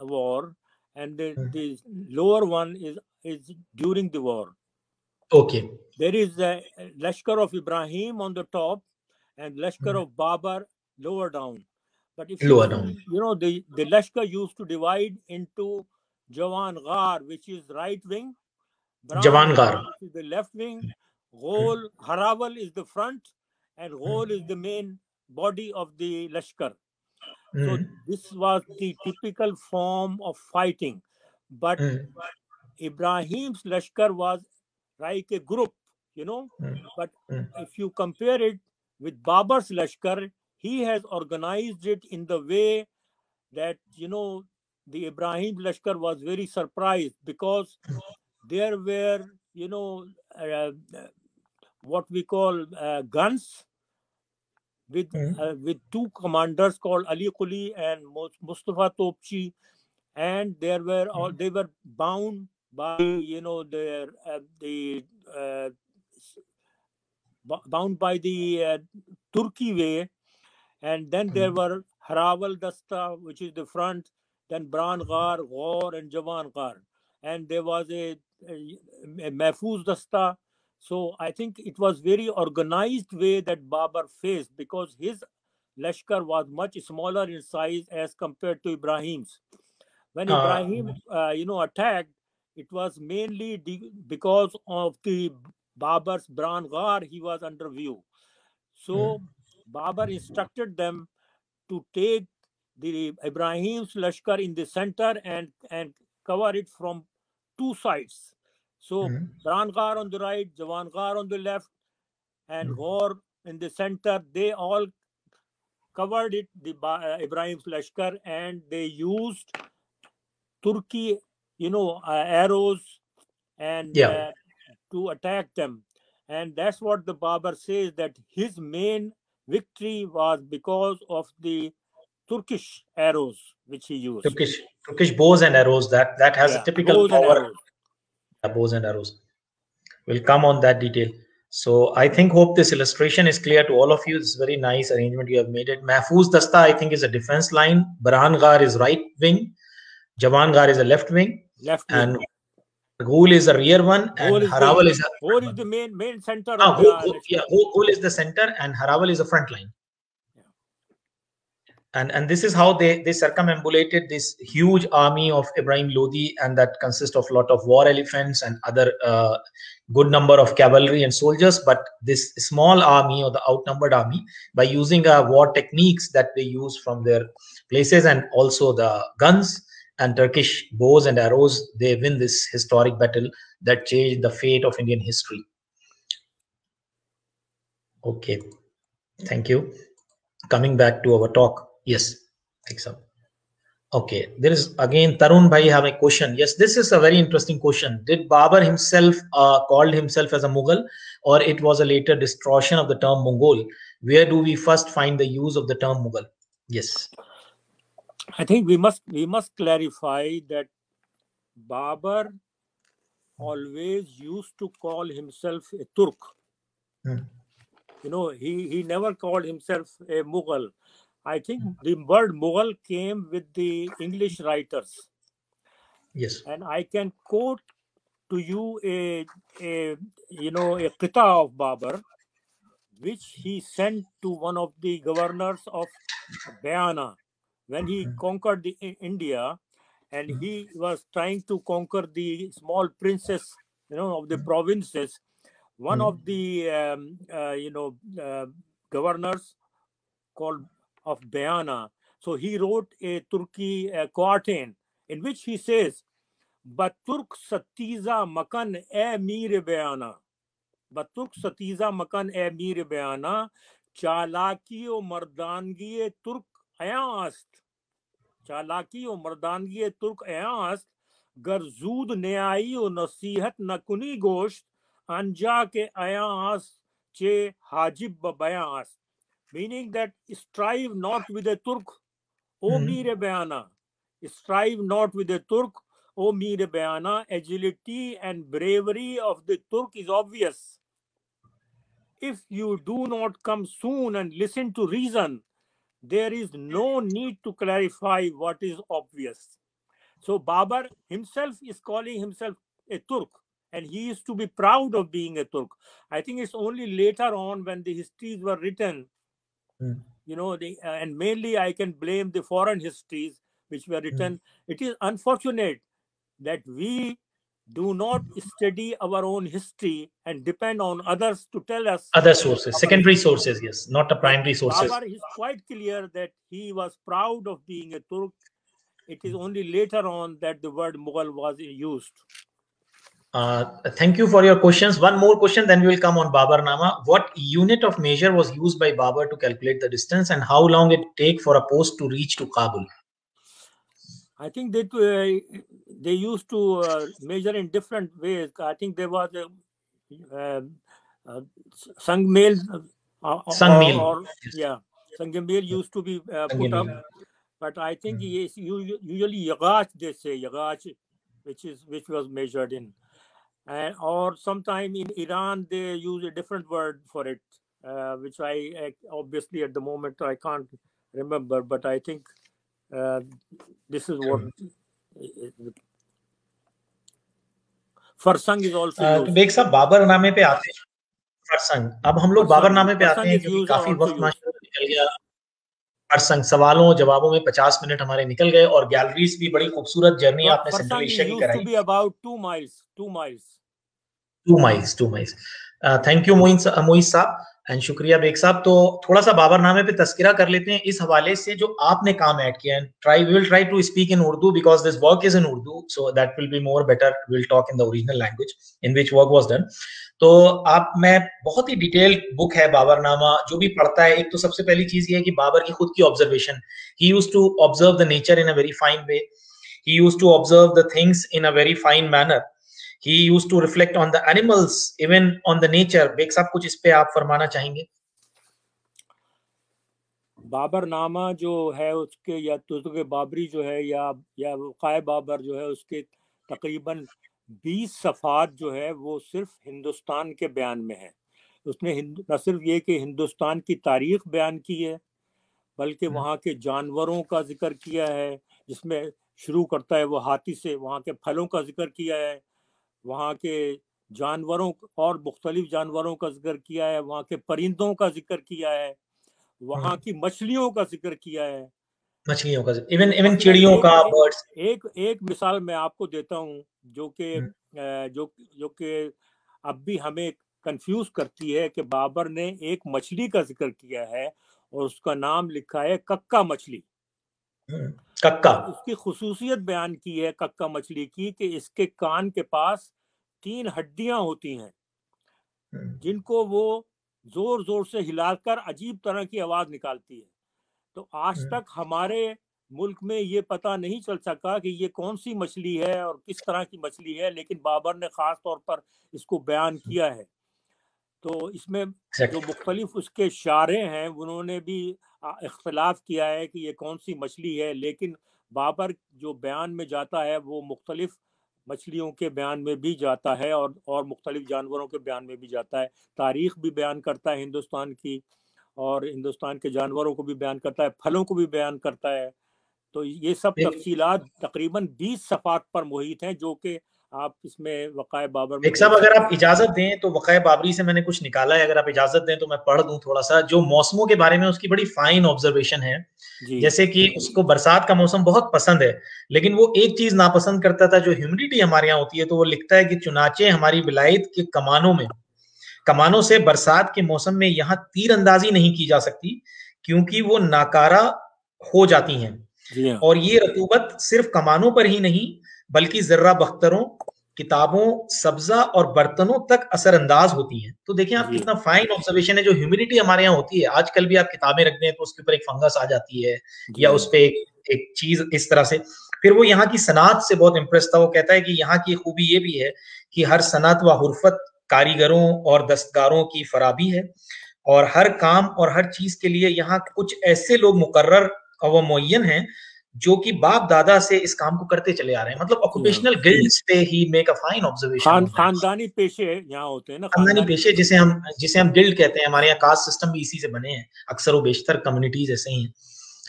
S1: war, and the lower one is during the war.
S2: Okay.
S1: There is a Lashkar of Ibrahim on the top and Lashkar of Babar lower down. But if you see, the Lashkar used to divide into Jawan Ghar, which is right wing, Bran Ghar, which is the left wing, Ghol Haraval is the front, and Ghol is the main body of the Lashkar. So this was the typical form of fighting. But Ibrahim's Lashkar was like a group, but if you compare it with Babar's Lashkar, he has organized it in the way that, the Ibrahim Lashkar was very surprised because there were, what we call guns with two commanders called Ali Quli and Mustafa Topchi, and they were bound by bound by the Turkey way, and then there were Haraval Dasta, which is the front, then Bran Ghar, Ghor, and Jawan Ghar, and there was a Mahfuz Dasta. So I think it was very organized way that Babar faced because his Lashkar was much smaller in size as compared to Ibrahim's. When Ibrahim, attacked, it was mainly because of the Babar's Bran Ghar, he was under view. So Babar instructed them to take the Ibrahim's Lashkar in the center and cover it from two sides. So Bran Ghar on the right, Jawan Ghar on the left, and Ghor in the center. They all covered it, the Ibrahim's Lashkar, and they used Turkey, arrows and to attack them. And that's what the Babur says, that his main victory was because of the Turkish arrows which he used.
S2: Turkish bows and arrows. That has a typical power. Bows and arrows. We'll come on that detail. So I hope this illustration is clear to all of you. It's very nice arrangement you have made it. Mahfuz Dasta, I think, is a defense line. Baran Ghar is right wing. Jawan Ghar is a left wing. And Ghul is the rear one. And Harawal is
S1: the main center.
S2: Ghul is the center and Harawal is the front line. And this is how they circumambulated this huge army of Ibrahim Lodi, and that consists of a lot of war elephants and other good number of cavalry and soldiers. But this small army, or the outnumbered army, by using war techniques that they use from their places and also the guns and Turkish bows and arrows, they win this historic battle that changed the fate of Indian history. Okay, thank you. Coming back to our talk. Yes, thanks. Okay, there is again Tarun Bhai have a question. Yes, this is a very interesting question. Did Babur himself called himself as a Mughal, or it was a later distortion of the term Mongol? Where do we first find the use of the term Mughal? Yes,
S1: I think we must clarify that Babur always used to call himself a Turk. He never called himself a Mughal. I think the word Mughal came with the English writers.
S2: Yes.
S1: And I can quote to you a qita of Babur, which he sent to one of the governors of Bayana when he conquered India, and he was trying to conquer the small princes, of the provinces. One of the governors called of Bayana. So he wrote a Turki quatrain in which he says, "Baturk Satiza Makan e Mir Bayana, Baturk Satiza Makan e Mir Bayana, Chalaki o Mardangi Turk ayast, Chalaki o Mardangi Turk ayast, Garzud Neai o Nasihat Nakuni Gosht, Anja ke ayast che Hajib Bayast." Meaning that strive not with a Turk, O Mir Bayana. Strive not with a Turk, O Mir Bayana. Agility and bravery of the Turk is obvious. If you do not come soon and listen to reason, there is no need to clarify what is obvious. So Babur himself is calling himself a Turk, and he used to be proud of being a Turk. I think it's only later on when the histories were written, and mainly I can blame the foreign histories which were written. It is unfortunate that we do not study our own history and depend on others to tell us.
S2: Other sources, secondary sources, yes, not the primary sources.
S1: Babur is quite clear that he was proud of being a Turk. It is only later on that the word Mughal was used.
S2: Thank you for your questions. One more question, then we will come on Baburnama. What unit of measure was used by Babur to calculate the distance, and how long it take for a post to reach to Kabul?
S1: I think that they used to measure in different ways. I think there was a Sangmel.
S2: Sangmel.
S1: Sangmel used to be put up. But I think usually Yagach, they say Yagach, which was measured in. Or sometime in Iran they use a different word for it, which I obviously at the moment I can't remember, but I think this is what Farsang is also used.
S2: Baig sahab बाबरनामे पे आते हैं. फरसंग. अब हम लोग बाबरनामे पे आते हैं क्योंकि काफी वक्त माशाल्लाह निकल गया. फरसंग सवालों जवाबों में 50 मिनट हमारे निकल गए और गैलरीज भी बड़ी खूबसूरत जर्नी आपने सेंट्रल एशिया की कराई.
S1: To be about 2 miles.
S2: Thank you Moin sahab and शुक्रिया बेग साहब. तो थोड़ा सा बाबरनामे पे तस्करा कर लेते हैं इस हवाले से जो आपने काम ऐड किया है. We will try to speak in Urdu because this work is in Urdu, so that will be more better. We'll talk in the original language in which work was done. तो आप मैं बहुत ही detail book है बाबरनामा. जो भी पढ़ता है, एक तो सबसे पहली चीज ये है कि बाबर की खुद की observation. He used to observe the nature in a very fine way. He used to observe the things in a very fine manner. He used to reflect on the animals, even on the nature. Baig sahab कुछ इस पे आप फरमाना चाहेंगे?
S1: बाबर नामा जो है उसके, या तुज़्क़ बाबरी जो है, या वक़ाए बाबर जो है, उसके तकरीबन 20 सफ़हात जो है वो सिर्फ हिंदुस्तान के बयान में है। उसने न सिर्फ ये कि हिंदुस्तान की तारीख़ बयान की है, बल्कि वहाँ के जानवरों का जिक्र किया है, जिसमें शुरू करता है वो हाथी से, वहाँ के फलों का जिक्र किया है, वहाँ के जानवरों और मुख्तलिफ जानवरों का जिक्र किया है, वहाँ के परिंदों का जिक्र किया है, वहाँ की मछलियों का जिक्र किया है,
S2: मछलियों का, इवन
S1: मसलन
S2: चिड़ियों का, बर्ड्स।
S1: एक मिसाल मैं आपको देता हूँ जो कि जो कि अब भी हमें कंफ्यूज करती है कि बाबर ने एक मछली का जिक्र किया है और उसका नाम लिखा है कक्का मछली।
S2: कक्का।
S1: उसकी खुसूसियत बयान की है कक्का मछली की कि इसके कान के पास 3 हड्डियां होती हैं, जिनको वो जोर जोर से हिलाकर अजीब तरह की आवाज निकालती है। तो आज तक हमारे मुल्क में ये पता नहीं चल सका कि ये कौन सी मछली है और किस तरह की मछली है, लेकिन बाबर ने खास तौर पर इसको बयान किया है। तो इसमें जो मुख्तलिफ उसके शारे हैं उन्होंने भी इख्तलाफ किया है कि ये कौन सी मछली है, लेकिन बाबर जो बयान में जाता है वो मुख्तलिफ मछलियों के बयान में भी जाता है और मुख्तलिफ जानवरों के बयान में भी जाता है। तारीख़ भी बयान करता है हिंदुस्तान की, और हिंदुस्तान के जानवरों को भी बयान करता है, फलों को भी बयान करता है। तो ये सब तफसीलात तकरीबन 20 सफ़हात पर मुहित हैं, जो कि आप इसमें वक़ाए बाबर में।
S2: एक साहब अगर आप इजाजत दें तो वक़ाए बाबरी से मैंने कुछ निकाला है, अगर आप इजाजत दें तो मैं पढ़ दूं थोड़ा सा। जो मौसमों के बारे में उसकी बड़ी फाइन ऑब्जर्वेशन है, जैसे कि उसको बरसात का मौसम बहुत पसंद है, लेकिन वो एक चीज नापसंद करता था, जो ह्यूमिडिटी हमारे यहाँ होती है। तो वो लिखता है कि चुनाचे हमारी विलायत के कमानों से बरसात के मौसम में यहाँ तीर अंदाजी नहीं की जा सकती, क्योंकि वो नाकारा हो जाती हैं। और ये रतूबत सिर्फ कमानों पर ही नहीं बल्कि जर्रा बख्तरों, किताबों, सब्जा और बर्तनों तक असरअंदाज होती हैं। तो देखिए आप कितना फाइन ऑब्जर्वेशन है। जो ह्यूमिडिटी हमारे यहाँ होती है, आजकल भी आप किताबें रख दें तो उसके ऊपर एक फंगस आ जाती है, या उस पर एक चीज इस तरह से। फिर वो यहाँ की सनात से बहुत इंप्रेस था। वो कहता है कि यहाँ की खूबी ये भी है कि हर सनत व हुर्फत कारीगरों और दस्तकारों की फराबी है, और हर काम और हर चीज के लिए यहाँ कुछ ऐसे लोग मुकर्रर और मुअय्यन हैं जो कि बाप दादा से इस काम को करते चले आ रहे हैं। मतलब ऑक्यूपेशनल गिल्ड्स पे ही मेक अ फाइन ऑब्जर्वेशन।
S1: खानदानी पेशे यहाँ होते हैं ना,
S2: खानदानी पेशे जिसे हम गिल्ड कहते हैं। हमारे यहाँ कास्ट सिस्टम भी इसी से बने हैं, अक्सर वो बेशतर कम्युनिटीज ऐसे ही हैं।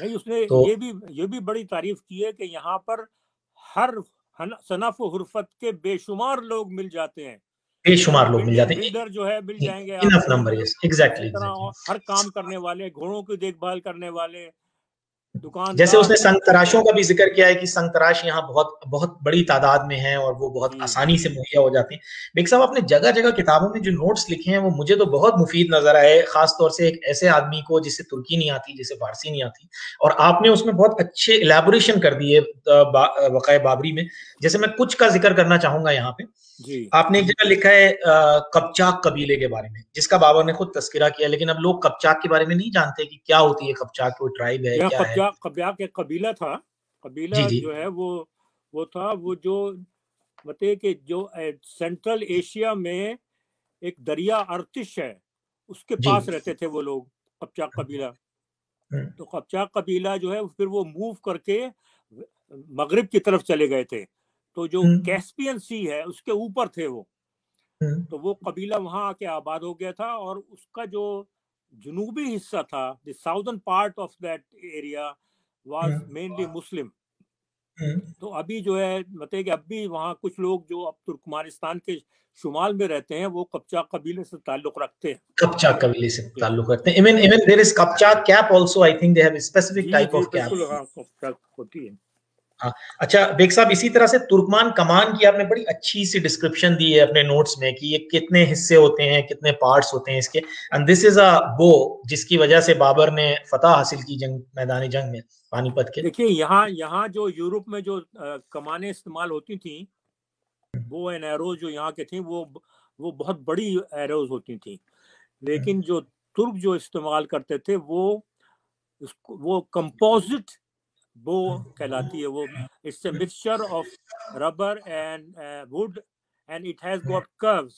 S1: नहीं, उसने
S2: तो
S1: ये भी बड़ी तारीफ की है कि यहाँ पर हर सनफ हुर्फत के बेशुमार लोग मिल जाते हैं,
S2: बेशुमार लोग मिल जाते हैं।
S1: बिल्डर जो है मिल जाएंगे
S2: इनफ नंबर, यस, एग्जैक्टली।
S1: हर काम करने वाले, घोड़ों की देखभाल करने वाले, दुकानदार।
S2: जैसे उसने संग तराशों का भी जिक्र किया है कि संग तराश यहाँ बहुत बहुत बड़ी तादाद में है और वो बहुत आसानी से मुहैया हो जाते हैं। बेग साहब आपने जगह जगह किताबों में जो नोट्स लिखे हैं वो मुझे तो बहुत मुफीद नजर आए, खास तौर से एक ऐसे आदमी को जिसे तुर्की नहीं आती, जिसे फारसी नहीं आती, और आपने उसमें बहुत अच्छे इलेबोरेशन कर दिए वक़ाए बाबरी में। जैसे मैं कुछ का जिक्र करना चाहूंगा यहाँ पे। आपने एक जगह लिखा है कपचाक कबीले के बारे में, जिसका बाबर ने खुद तस्करा किया, लेकिन अब लोग कपचाक के बारे में नहीं जानते कि क्या होती है कपचाक, कोई ट्राइब है, क्या है।
S1: कपचाक एक कबीला था। कबीला जो है वो था, वो जो बताइए कि जो सेंट्रल एशिया में एक दरिया अर्तिश है उसके पास रहते थे वो लोग, कपचाक कबीला। तो कपचाक कबीला जो है फिर वो मूव करके मगरिब की तरफ चले गए थे। तो जो कैस्पियन सी है उसके ऊपर थे वो, तो वो कबीला वहां आके आबाद हो गया था, और उसका जो जनूबी हिस्सा था, the southern part of that area was mainly Muslim. तो अभी जो है मतलब कि अब भी वहाँ कुछ लोग जो अब तुर्कमानिस्तान के शुमाल में रहते हैं वो कपचाक कबीले से ताल्लुक रखते हैं।
S2: कपचाक कबीले से ताल्लुक रखते हैं। even there is Kipchak cap also, I think they have a specific type of cap।
S1: कपचाक होती है।
S2: हाँ, अच्छा बेग साहब, इसी तरह से तुर्कमान कमान की आपने बड़ी अच्छी सी डिस्क्रिप्शन दी है अपने नोट्स में कि ये कितने हिस्से होते हैं, कितने पार्ट्स होते हैं इसके। एंड दिस इज अ बो जिसकी वजह से बाबर ने फतह हासिल की मैदानी जंग में पानीपत के।
S1: देखिए यहाँ जो यूरोप में जो कमानें इस्तेमाल होती थी, वो एंड एरोज जो यहाँ के थी वो बहुत बड़ी एरोज होती थी, लेकिन जो तुर्क जो इस्तेमाल करते थे वो कंपोजिट بو کہلاتی ہے وہ. It's a mixture of rubber and wood and it has got crews.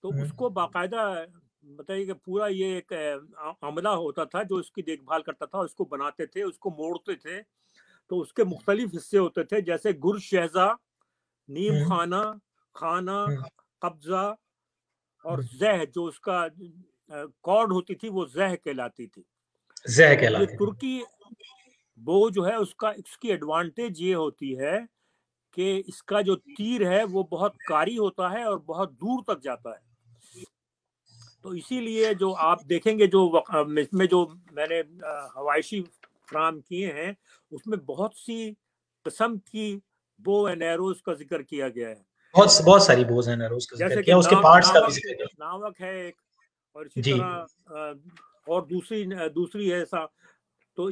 S1: تو اس کو باقاعدہ بتائیے کہ پورا یہ ایک عملہ ہوتا تھا جو اس کی دیکھ بھال کرتا تھا, اس کو بناتے تھے, اس کو موڑتے تھے. تو اس کے مختلف حصے ہوتے تھے, جیسے گر شہزہ, نیم خانہ, خانہ, قبضہ اور زہ, جو اس کا کارڈ ہوتی تھی وہ زہ کہلاتی تھی.
S2: زہ
S1: یہ
S2: کہلاتی تھی.
S1: ترکی بو جو ہے اس کی ایڈوانٹیج یہ ہوتی ہے کہ اس کا جو تیر ہے وہ بہت کاری ہوتا ہے اور بہت دور تک جاتا ہے. تو اسی لیے جو آپ دیکھیں گے جو اس میں جو میں نے ہوائشی فراہم کیے ہیں اس میں بہت سی قسم کی بو اینڈ ایروز کا ذکر کیا گیا ہے.
S2: بہت ساری بوز ہیں روز کا ذکر
S1: جیسے کہ
S2: کیا, اس کے پارٹس کا بھی ذکر کیا.
S1: ناوک ہے ایک, اور اسی
S2: جی
S1: طرح اور دوسری ہے ایسا. تو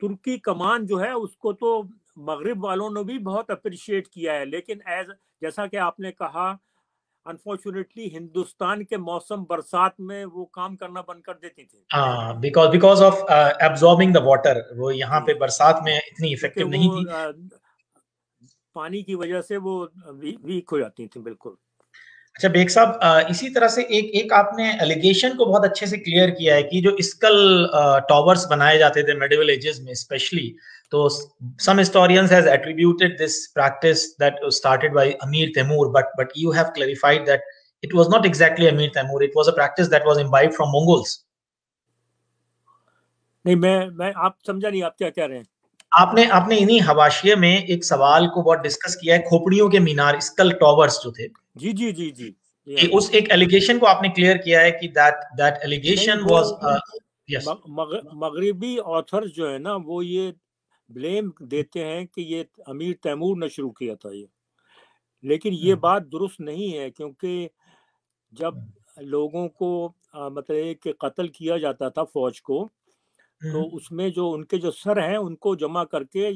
S1: ترکی کمان جو ہے اس کو تو مغرب والوں نے بھی بہت اپریشیٹ کیا ہے, لیکن جیسا کہ آپ نے کہا انفارچونیٹلی ہندوستان کے موسم برسات میں وہ کام کرنا بند کر دیتی تھی.
S2: ہاں, because of absorbing the water, وہ یہاں پہ برسات میں اتنی
S1: کیونکہ
S2: افیکٹو نہیں
S1: وہ
S2: تھی.
S1: پانی کی وجہ سے وہ ویک ہو جاتی تھی. بالکل.
S2: اچھا بیگ صاحب, اسی طرح سے ایک آپ نے ایلیگیشن کو بہت اچھے سے کلیئر کیا ہے کہ جو اسکل ٹاورز بنائے جاتے تھے میڈیول ایجز میں اسپیشلی, تو some historians has attributed this practice that was started by Amir Temur, but you have clarified that it was not exactly Amir Temur, it was a practice that was imbibed from Mongols.
S1: نہیں, میں آپ سمجھا نہیں, آپ کیا کہہ رہے ہیں؟
S2: آپ نے انہی حواشیے میں ایک سوال کو بہت ڈسکس کیا ہے, کھوپڑیوں کے مینار, اسکل ٹاورز جو تھے.
S1: جی جی جی جی,
S2: اس ایک ایلیگیشن کو آپ نے کلیئر کیا ہے کہ that allegation was yes.
S1: مغربی آتھرز جو ہے نا وہ یہ بلیم دیتے ہیں کہ یہ امیر تیمور نے شروع کیا تھا یہ, لیکن یہ بات درست نہیں ہے, کیونکہ جب لوگوں کو مطلب کہ قتل کیا جاتا تھا فوج کو, تو اس میں جو ان کے جو سر ہیں ان کو جمع کر کے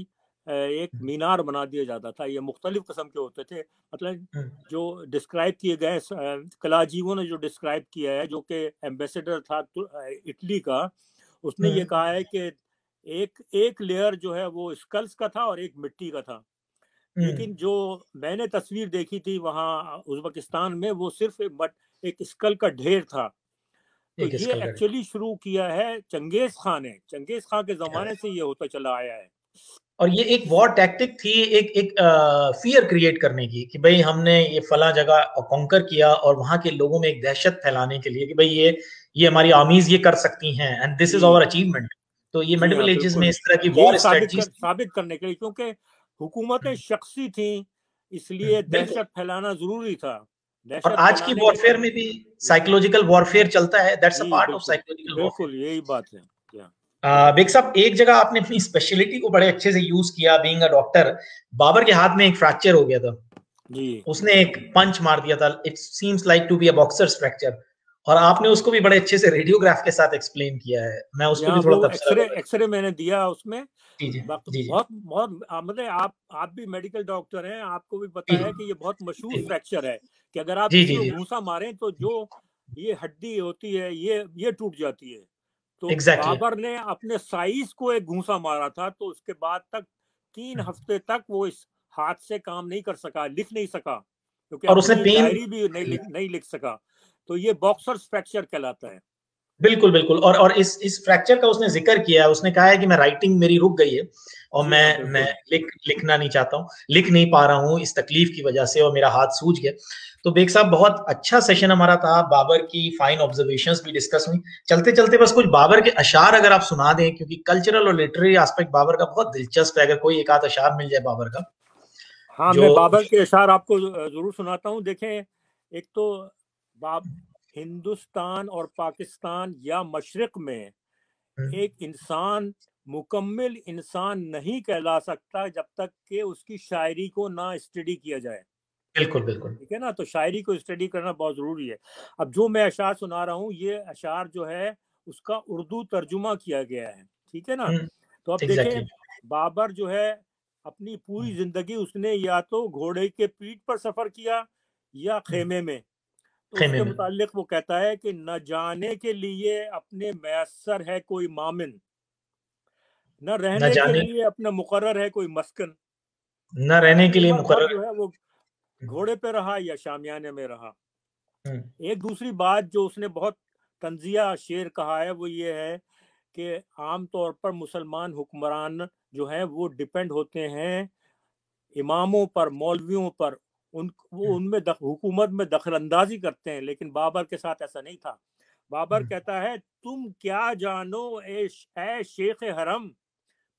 S1: ایک مینار بنا دیا جاتا تھا. یہ مختلف قسم کے ہوتے تھے, مطلب جو ڈسکرائب کیے گئے کلاجیو نے جو ڈسکرائب کیا ہے, جو کہ ایمبیسیڈر تھا اٹلی کا, اس نے یہ کہا ہے کہ ایک لیئر جو ہے وہ اسکلز کا تھا اور ایک مٹی کا تھا. لیکن جو میں نے تصویر دیکھی تھی وہاں ازبکستان میں وہ صرف ایک اسکل کا ڈھیر تھا. تو یہ ایکچولی شروع کیا ہے چنگیز خان نے, چنگیز خان کے زمانے سے یہ ہوتا چلا آیا ہے.
S2: اور یہ ایک وار ٹیکٹک تھی, ایک فیئر کریٹ کرنے کی کہ بھئی ہم نے یہ فلاں جگہ کانکر کیا, اور وہاں کے لوگوں میں ایک دہشت پھیلانے کے لیے کہ بھئی یہ ہماری آرمیز یہ کر سکتی ہیں, and this is our achievement. تو یہ میڈیول ایجز میں اس طرح کی وار اسٹریٹجیز
S1: ثابت کرنے کے لیے, کیونکہ حکومتیں شخصی تھیں, اس لیے دہشت پھیلانا ضروری تھا.
S2: اور آج کی وارفیئر میں بھی سائیکولوجیکل وارفیئر چلتا ہے, that's a part of psychological warfare.
S1: بالکل یہی بات ہے.
S2: بیگ صاحب, ایک جگہ آپ نے اپنی اسپیشلٹی کو بڑے اچھے سے یوز کیا, بینگ اے ڈاکٹر. بابر کے ہاتھ میں ایک فریکچر ہو گیا تھا
S1: جی,
S2: اس نے ایک پنچ مار دیا تھا, it seems like to be a boxer's fracture, اور آپ نے اس کو بھی بڑے اچھے سے ریڈیوگراف کے ساتھ ایکسپلین کیا ہے. میں اس کو بھی تھوڑا تبصرہ
S1: ایکس رے میں نے دیا اس میں.
S2: جی
S1: بہت مطلب آپ بھی میڈیکل ڈاکٹر ہیں, آپ کو بھی پتا ہے کہ یہ بہت مشہور فریکچر ہے کہ اگر آپ کسی کو گھونسا ماریں تو جو یہ ہڈی ہوتی ہے یہ ٹوٹ جاتی ہے. تو بابر نے اپنے سائز کو ایک گھونسا مارا تھا, تو اس کے بعد تک 3 ہفتے تک وہ اس ہاتھ سے کام نہیں کر سکا, لکھ نہیں سکا, کیونکہ اپنی ڈائری بھی نہیں لکھ سکا. تو یہ باکسرز فریکچر کہلاتا ہے.
S2: بالکل اور اس فریکچر کا اس نے ذکر کیا ہے, اس نے کہا ہے کہ میں رائٹنگ میری رک گئی ہے اور میں لکھنا نہیں چاہتا ہوں, لکھ نہیں پا رہا ہوں اس تکلیف کی وجہ سے, اور میرا ہاتھ سوج گیا. تو بیگ صاحب بہت اچھا سیشن ہمارا تھا, بابر کی فائن آبزرویشنز بھی ڈسکس ہوئی. چلتے چلتے بس کچھ بابر کے اشعار اگر آپ سنا دیں, کیونکہ کلچرل اور لٹریری ایسپیکٹ بابر کا بہت دلچسپ ہے, اگر کوئی ایک آدھ اشعار مل جائے بابر کا.
S1: ہاں, میں بابر کے اشعار آپ کو ضرور سناتا ہوں. دیکھیں, ایک تو ہندوستان اور پاکستان یا مشرق میں ایک انسان مکمل انسان نہیں کہلا سکتا جب تک کہ اس کی شاعری کو نہ اسٹڈی کیا جائے.
S2: بالکل
S1: ٹھیک ہے نا, تو شاعری کو اسٹڈی کرنا بہت ضروری ہے. اب جو میں اشعار سنا رہا ہوں, یہ اشعار جو ہے اس کا اردو ترجمہ کیا گیا ہے, ٹھیک ہے نا. تو اب دیکھیں, بابر جو ہے اپنی پوری زندگی اس نے یا تو گھوڑے کے پیٹھ پر سفر کیا یا خیمے میں. تو اس کے متعلق وہ کہتا ہے کہ نہ جانے کے لیے اپنے میسر ہے کوئی مامن, نہ رہنے کے لیے اپنا مقرر ہے کوئی مسکن،
S2: نہ رہنے کے لیے مقرر
S1: جو ہے وہ گھوڑے پہ رہا یا شامیانے میں رہا۔ ایک دوسری بات جو اس نے بہت طنزیہ شعر کہا ہے وہ یہ ہے کہ عام طور پر مسلمان حکمران جو ہیں وہ ڈیپینڈ ہوتے ہیں اماموں پر، مولویوں پر، وہ ان میں حکومت میں دخل اندازی کرتے ہیں، لیکن بابر کے ساتھ ایسا نہیں تھا۔ بابر کہتا ہے تم کیا جانو اے شیخ حرم،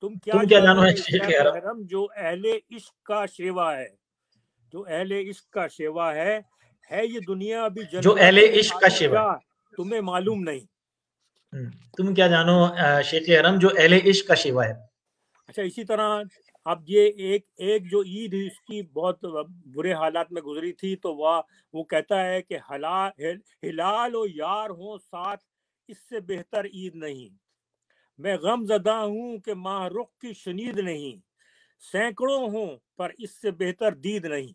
S1: تم کیا جانو اے شیخ حرم جو اہل عشق کا شیوا ہے، جو اہل عشق کا شیوا ہے یہ دنیا ابھی جنت،
S2: جو اہل عشق کا شیوا
S1: تمہیں معلوم نہیں،
S2: تم کیا جانو شیخ حرم جو اہل عشق کا شیوا ہے۔
S1: اچھا اسی طرح اب یہ ایک جو عید اس کی بہت برے حالات میں گزری تھی، تو وہ کہتا ہے کہ ہلال و یار ہوں ساتھ اس سے بہتر عید نہیں، میں غم زدہ ہوں کہ ماہ رخ کی شنید نہیں، سینکڑوں ہوں پر اس سے بہتر دید نہیں،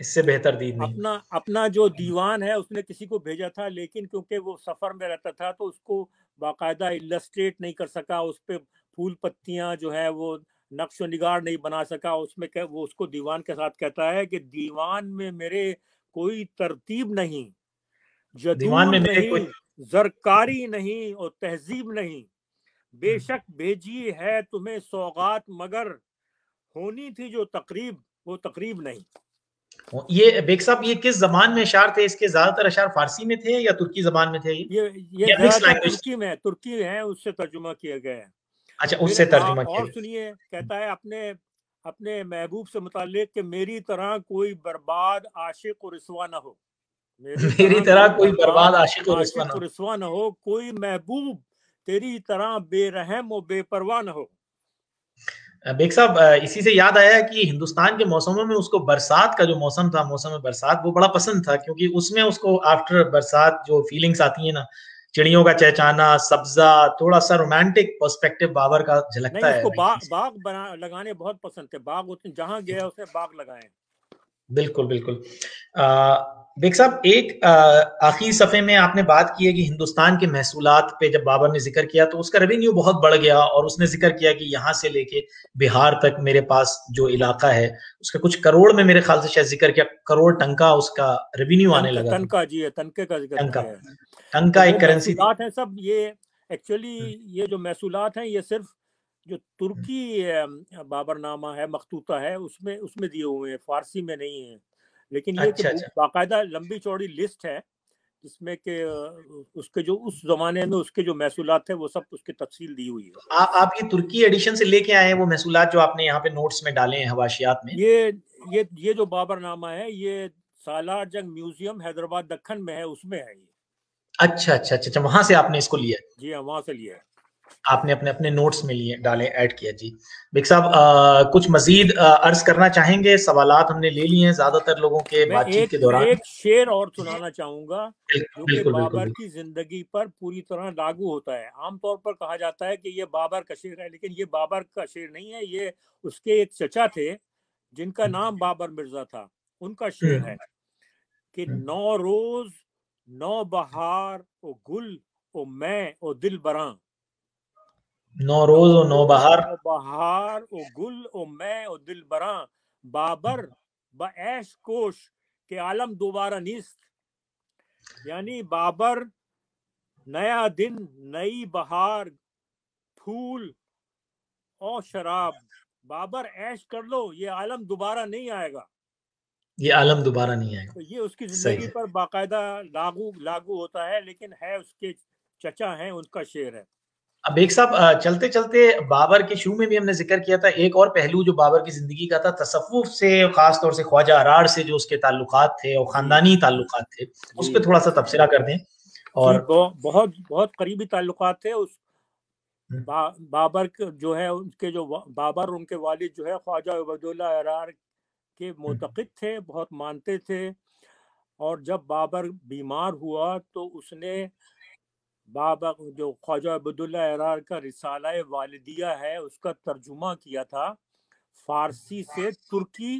S2: اس سے بہتر دید نہیں۔
S1: اپنا جو دیوان ہے اس نے کسی کو بھیجا تھا، لیکن کیونکہ وہ سفر میں رہتا تھا تو اس کو باقاعدہ السٹریٹ نہیں کر سکا، اس پہ پھول پتیاں جو ہے وہ نقش و نگار نہیں بنا سکا، اس میں وہ اس کو دیوان کے ساتھ کہتا ہے کہ دیوان میں میرے کوئی ترتیب نہیں، جدول نہیں، زرکاری نہیں اور تہذیب نہیں، بے شک بھیجی ہے تمہیں سوغات مگر ہونی تھی جو تقریب وہ تقریب نہیں۔
S2: یہ بیگ صاحب یہ کس زبان میں اشعار تھے؟ اس کے زیادہ تر اشعار فارسی میں تھے یا ترکی زبان میں تھے؟
S1: یہ زیادہ تر ترکی ہے، اس سے ترجمہ کیا گیا ہے۔
S2: اچھا اس سے ترجمہ کیا
S1: اور سنیے، کہتا ہے اپنے محبوب سے متعلق کہ میری طرح کوئی برباد عاشق و رسوا نہ ہو،
S2: میری طرح کوئی برباد عاشق و
S1: رسوا نہ ہو، کوئی محبوب تیری طرح بے رحم و بے پرواہ نہ ہو۔
S2: بیگ صاحب اسی سے یاد آیا کہ ہندوستان کے موسموں میں اس کو برسات کا جو موسم تھا، موسم برسات، وہ بڑا پسند تھا، کیونکہ اس میں اس کو آفٹر برسات جو فیلنگز آتی ہیں نا، چڑیوں کا چہچانا، سبزہ، تھوڑا سا رومانٹک پرسپیکٹو بابر کا جھلکتا ہے۔
S1: اس کو باغ لگانے بہت پسند تھے، باغ جہاں گیا اس نے باغ لگائے۔
S2: بالکل بالکل۔ بیگ صاحب ایک آخری صفحے میں آپ نے بات کی ہے کہ ہندوستان کے محصولات پہ جب بابر نے ذکر کیا تو اس کا ریونیو بہت بڑھ گیا، اور اس نے ذکر کیا کہ یہاں سے لے کے بہار تک میرے پاس جو علاقہ ہے اس کا کچھ کروڑ میں میرے خیال سے شاید ذکر کیا، کروڑ ٹنکا اس کا ریونیو آنے لگا۔
S1: ٹنکا جی ہے، ٹنکے کا ذکر کیا ہے۔
S2: ٹنکا ایک کرنسی
S1: ہے سب یہ ایکچولی یہ جو محصولات ہیں یہ صرف جو ترکی بابر نامہ ہے مخطوطہ ہے اس میں دیے ہوئے ہیں، فارسی میں نہیں ہیں، لیکن یہ کہ باقاعدہ لمبی چوڑی لسٹ ہے جس میں کہ اس کے جو اس زمانے میں اس کے جو محصولات تھے وہ سب اس کی تفصیل دی ہوئی ہے۔
S2: آپ یہ ترکی ایڈیشن سے لے کے آئے ہیں وہ محصولات جو آپ نے یہاں پہ نوٹس میں ڈالے ہیں حواشیات میں؟
S1: یہ جو بابر نامہ ہے یہ سالار جنگ میوزیم حیدرآباد دکن میں ہے، اس میں ہے یہ۔
S2: اچھا اچھا اچھا، وہاں سے آپ نے اس کو لیا؟
S1: جی ہاں، وہاں سے لیا ہے،
S2: آپ نے اپنے نوٹس میں لیے، ڈالے، ایڈ کیا۔ جی بیگ صاحب کچھ مزید عرض کرنا چاہیں گے؟ سوالات ہم نے لے لیے ہیں زیادہ تر لوگوں کے بات چیت کے دوران۔
S1: ایک شعر اور سنانا چاہوں گا جو کہ بابر کی زندگی پر پوری طرح لاگو ہوتا ہے۔ عام طور پر کہا جاتا ہے کہ یہ بابر کا شعر ہے، لیکن یہ بابر کا شعر نہیں ہے، یہ اس کے ایک چچا تھے جن کا نام بابر مرزا تھا، ان کا شعر ہے کہ نو روز نو بہار او گل او میں او دل براں،
S2: نو روز او نو بہار
S1: او گل او میں او دل براں، بابر با عیش کوش کہ عالم دوبارہ نیست، یعنی بابر نیا دن، نئی بہار، پھول اور شراب، بابر عیش کر لو، یہ عالم دوبارہ نہیں آئے گا،
S2: یہ عالم دوبارہ نہیں آئے گا۔
S1: تو یہ اس کی زندگی پر باقاعدہ لاگو ہوتا ہے، لیکن ہے اس کے چچا ہیں، ان کا شعر ہے۔
S2: اب ایک صاحب چلتے چلتے بابر کے شروع میں بھی ہم نے ذکر کیا تھا، ایک اور پہلو جو بابر کی زندگی کا تھا تصوف سے، خاص طور سے خواجہ ارار سے جو اس کے تعلقات تھے اور خاندانی تعلقات تھے، اس پہ تھوڑا سا تبصرہ کر دیں۔ اور
S1: بہت بہت قریبی تعلقات تھے اس بابر جو ہے، ان کے جو بابر ان کے والد جو ہے خواجہ عبیداللہ ارار کے معتقد تھے، بہت مانتے تھے، اور جب بابر بیمار ہوا تو اس نے بابا جو خواجہ عبیداللہ ارار کا رسالہ والدیہ ہے اس کا ترجمہ کیا تھا فارسی سے ترکی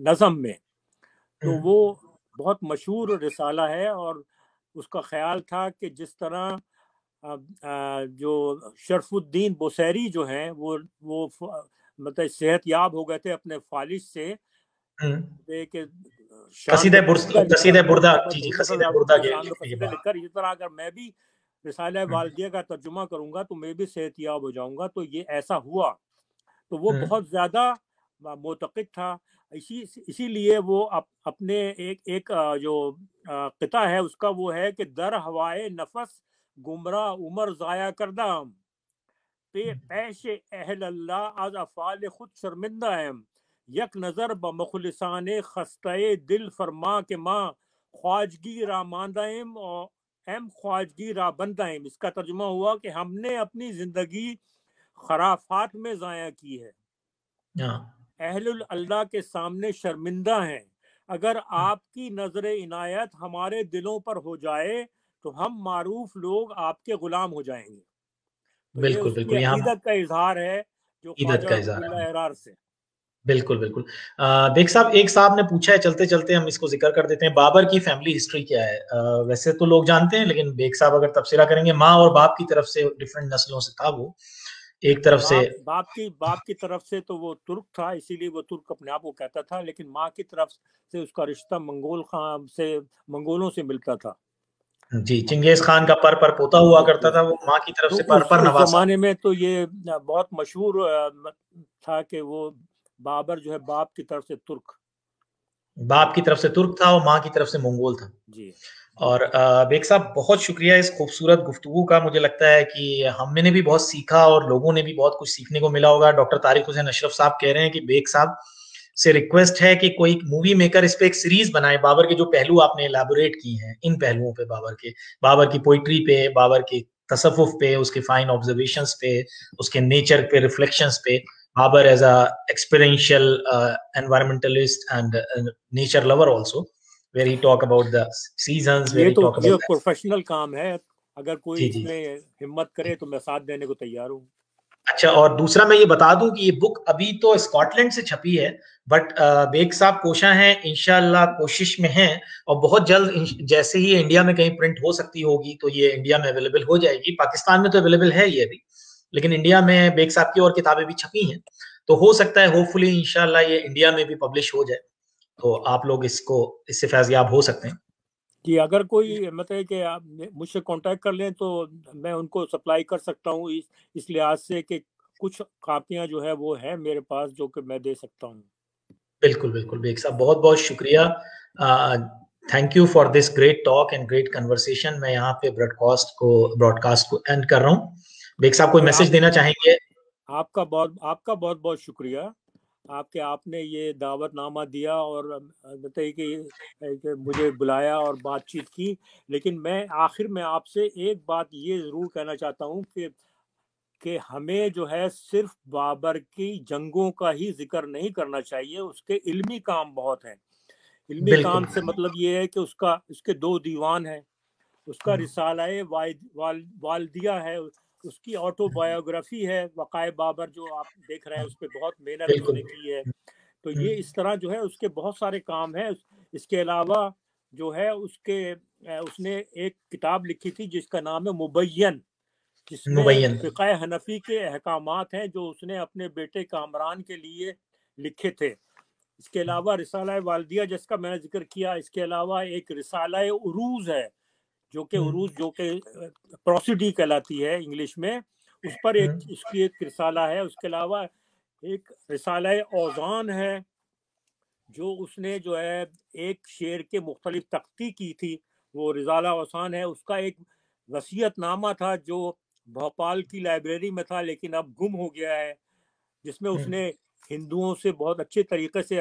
S1: نظم میں، تو وہ بہت مشہور رسالہ ہے، اور اس کا خیال تھا کہ جس طرح جو شرف الدین بوسیری جو ہیں وہ مطلب صحت یاب ہو گئے تھے اپنے فالج سے کہ
S2: قصیدہ بردہ
S1: شان میں قصیدہ لکھ کر، اسی طرح اگر میں بھی رسالہ والدیہ کا ترجمہ کروں گا تو میں بھی صحت یاب ہو جاؤں گا. تو یہ ایسا ہوا. تو وہ بہت زیادہ معتقد تھا. اسی لیے وہ اپنے ایک جو قطعہ ہے اس کا وہ ہے کہ در ہوائے نفس گمراہ عمر ضائع کردہ ہم، پیش اہل اللہ از افعال خود شرمندہ ہم، یک نظر بمخلصان خستہ دل فرما کہ ماں خواجگی را ماندہ ہم اور ایم خواجگی را بندہ ہم. اس کا ترجمہ ہوا کہ ہم نے اپنی زندگی خرافات میں ضائع کی ہے، اہل اللہ کے سامنے شرمندہ ہیں. اگر آپ کی نظر عنایت ہمارے دلوں پر ہو جائے تو ہم معروف لوگ آپ کے غلام ہو جائیں گے. تو یہ اس کی عقیدت کا اظہار ہے جو خواجہ عبداللہ احرار سے.
S2: بالکل بالکل. بیگ صاحب، ایک صاحب نے پوچھا ہے، چلتے چلتے ہم اس کو ذکر کر دیتے ہیں، بابر کی فیملی ہسٹری کیا ہے؟ ویسے تو لوگ جانتے ہیں لیکن بیگ صاحب اگر تبصرہ کریں گے. ماں اور باپ کی طرف سے ڈفرینٹ نسلوں سے تھا وہ. ایک طرف سے
S1: باپ کی طرف سے تو وہ ترک تھا، اسی لیے وہ ترک اپنے آپ کو کہتا تھا، لیکن ماں کی طرف سے اس کا رشتہ منگولوں سے ملتا تھا.
S2: جی، چنگیز خان کا پر پوتا ہوا کرتا تھا، وہ ماں کی طرف سے پر نواسا.
S1: اس زمانے میں تو یہ بہت مشہور تھا کہ وہ بابر جو ہے باپ کی طرف سے ترک تھا اور ماں کی طرف سے منگول تھا.
S2: جی. اور بیگ صاحب بہت شکریہ اس خوبصورت گفتگو کا. مجھے لگتا ہے کہ ہم نے بھی بہت سیکھا اور لوگوں نے بھی بہت کچھ سیکھنے کو ملا ہوگا. ڈاکٹر طارق حسین اشرف صاحب کہہ رہے ہیں کہ بیگ صاحب سے ریکویسٹ ہے کہ کوئی مووی میکر اس پہ ایک سیریز بنائے. بابر کے جو پہلو آپ نے ایلیبوریٹ کی ہیں، ان پہلوؤں پہ، بابر کی پوئٹری پہ، بابر کے تصوف پہ، اس کے فائن آبزرویشنز پہ، اس کے نیچر پہ، ریفلیکشنز پہ. Babar as a experiential environmentalist and nature lover also, where he talk about the seasons, where he talk about
S1: یہ پروفیشنل کام ہے. اگر کوئی اس میں ہمت کرے تو میں ساتھ دینے کو تیار ہوں.
S2: اچھا، اور دوسرا میں یہ بتا دوں کہ یہ بک ابھی تو اسکاٹ لینڈ سے چھپی ہے، بٹ بیگ صاحب کوشاں ہیں، انشاءاللہ کوشش میں ہیں، اور بہت جلد جیسے ہی انڈیا میں کہیں پرنٹ ہو سکتی ہوگی تو یہ انڈیا میں اویلیبل ہو جائے گی. پاکستان میں تو اویلیبل ہے یہ ابھی، لیکن انڈیا میں بیگ صاحب کی اور کتابیں بھی چھپی ہیں، تو ہو سکتا ہے ہوپ فلی انشاءاللہ یہ انڈیا میں بھی پبلش ہو جائے، تو آپ لوگ اس سے فیض یاب ہو سکتے ہیں.
S1: جی، اگر کوئی مطلب کہ آپ مجھ سے کانٹیکٹ کر لیں تو میں ان کو سپلائی کر سکتا ہوں، اس لحاظ سے کہ کچھ کاپیاں جو ہے وہ ہیں میرے پاس جو کہ میں دے سکتا ہوں.
S2: بالکل بالکل بیگ صاحب، بہت بہت شکریہ. Thank you for this great talk and great conversation. میں یہاں پہ براڈ کاسٹ کو اینڈ کر رہا ہوں. بیگ صاحب کوئی میسج دینا چاہیں گے؟
S1: آپ کا بہت بہت شکریہ آپ نے یہ دعوت نامہ دیا اور بتائیے کہ مجھے بلایا اور بات چیت کی. لیکن میں آخر میں آپ سے ایک بات یہ ضرور کہنا چاہتا ہوں کہ ہمیں جو ہے صرف بابر کی جنگوں کا ہی ذکر نہیں کرنا چاہیے، اس کے علمی کام بہت ہیں. علمی کام سے مطلب یہ ہے کہ اس کے 2 دیوان ہیں، اس کا رسالہ والدیہ ہے، اس کی آٹو بایوگرافی ہے وقائع بابر جو آپ دیکھ رہے ہیں، اس پہ بہت محنت اس نے کی ہے. تو یہ اس طرح جو ہے اس کے بہت سارے کام ہیں. اس کے علاوہ جو ہے اس نے ایک کتاب لکھی تھی جس کا نام ہے مبین، جس میں فقہ حنفی کے احکامات ہیں جو اس نے اپنے بیٹے کامران کے لیے لکھے تھے. اس کے علاوہ رسالہ والدیہ جس کا میں نے ذکر کیا. اس کے علاوہ ایک رسالہ عروض ہے جو کہ پروسیڈی کہلاتی ہے انگلش میں، اس پر اس کی ایک رسالہ ہے. اس کے علاوہ ایک رسالہ اوزان ہے جو اس نے جو ہے ایک شعر کے مختلف تختی کی تھی، وہ رسالہ اوزان ہے. اس کا ایک وصیت نامہ تھا جو بھوپال کی لائبریری میں تھا لیکن اب گم ہو گیا ہے، جس میں اس نے ہندوؤں سے بہت اچھے طریقے سے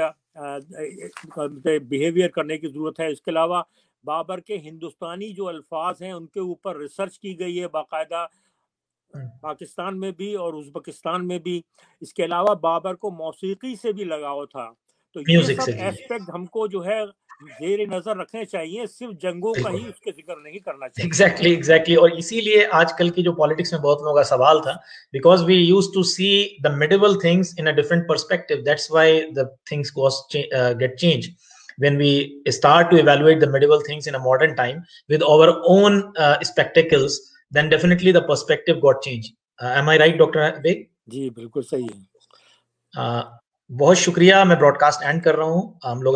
S1: بیہیویئر کرنے کی ضرورت ہے. اس کے علاوہ بابر کے ہندوستانی جو الفاظ ہیں ان کے اوپر ریسرچ کی گئی ہے باقاعدہ، پاکستان میں بھی اور ازبکستان میں بھی. اس کے علاوہ بابر کو موسیقی سے بھی لگاؤ تھا. تو یہ سب ایسپیکٹ ہم کو جو ہے زیر نظر رکھنے چاہیے، صرف جنگوں کا ہی اس کے ذکر نہیں کرنا چاہیے.
S2: ایگزیکٹلی. اور اسی لیے آج کل کی جو پالیٹکس میں بہت لوگوں کا سوال تھا، because we use to see the medieval things in a different perspective, that's why the things get change. When we start to evaluate the medieval things in a modern time with our own spectacles, then definitely the perspective got changed. Am I right, Dr. Beg?
S1: جی بالکل صحیح ہے.
S2: بہت شکریہ. میں Broad cost and کر رہا ہوں. ہم لوگ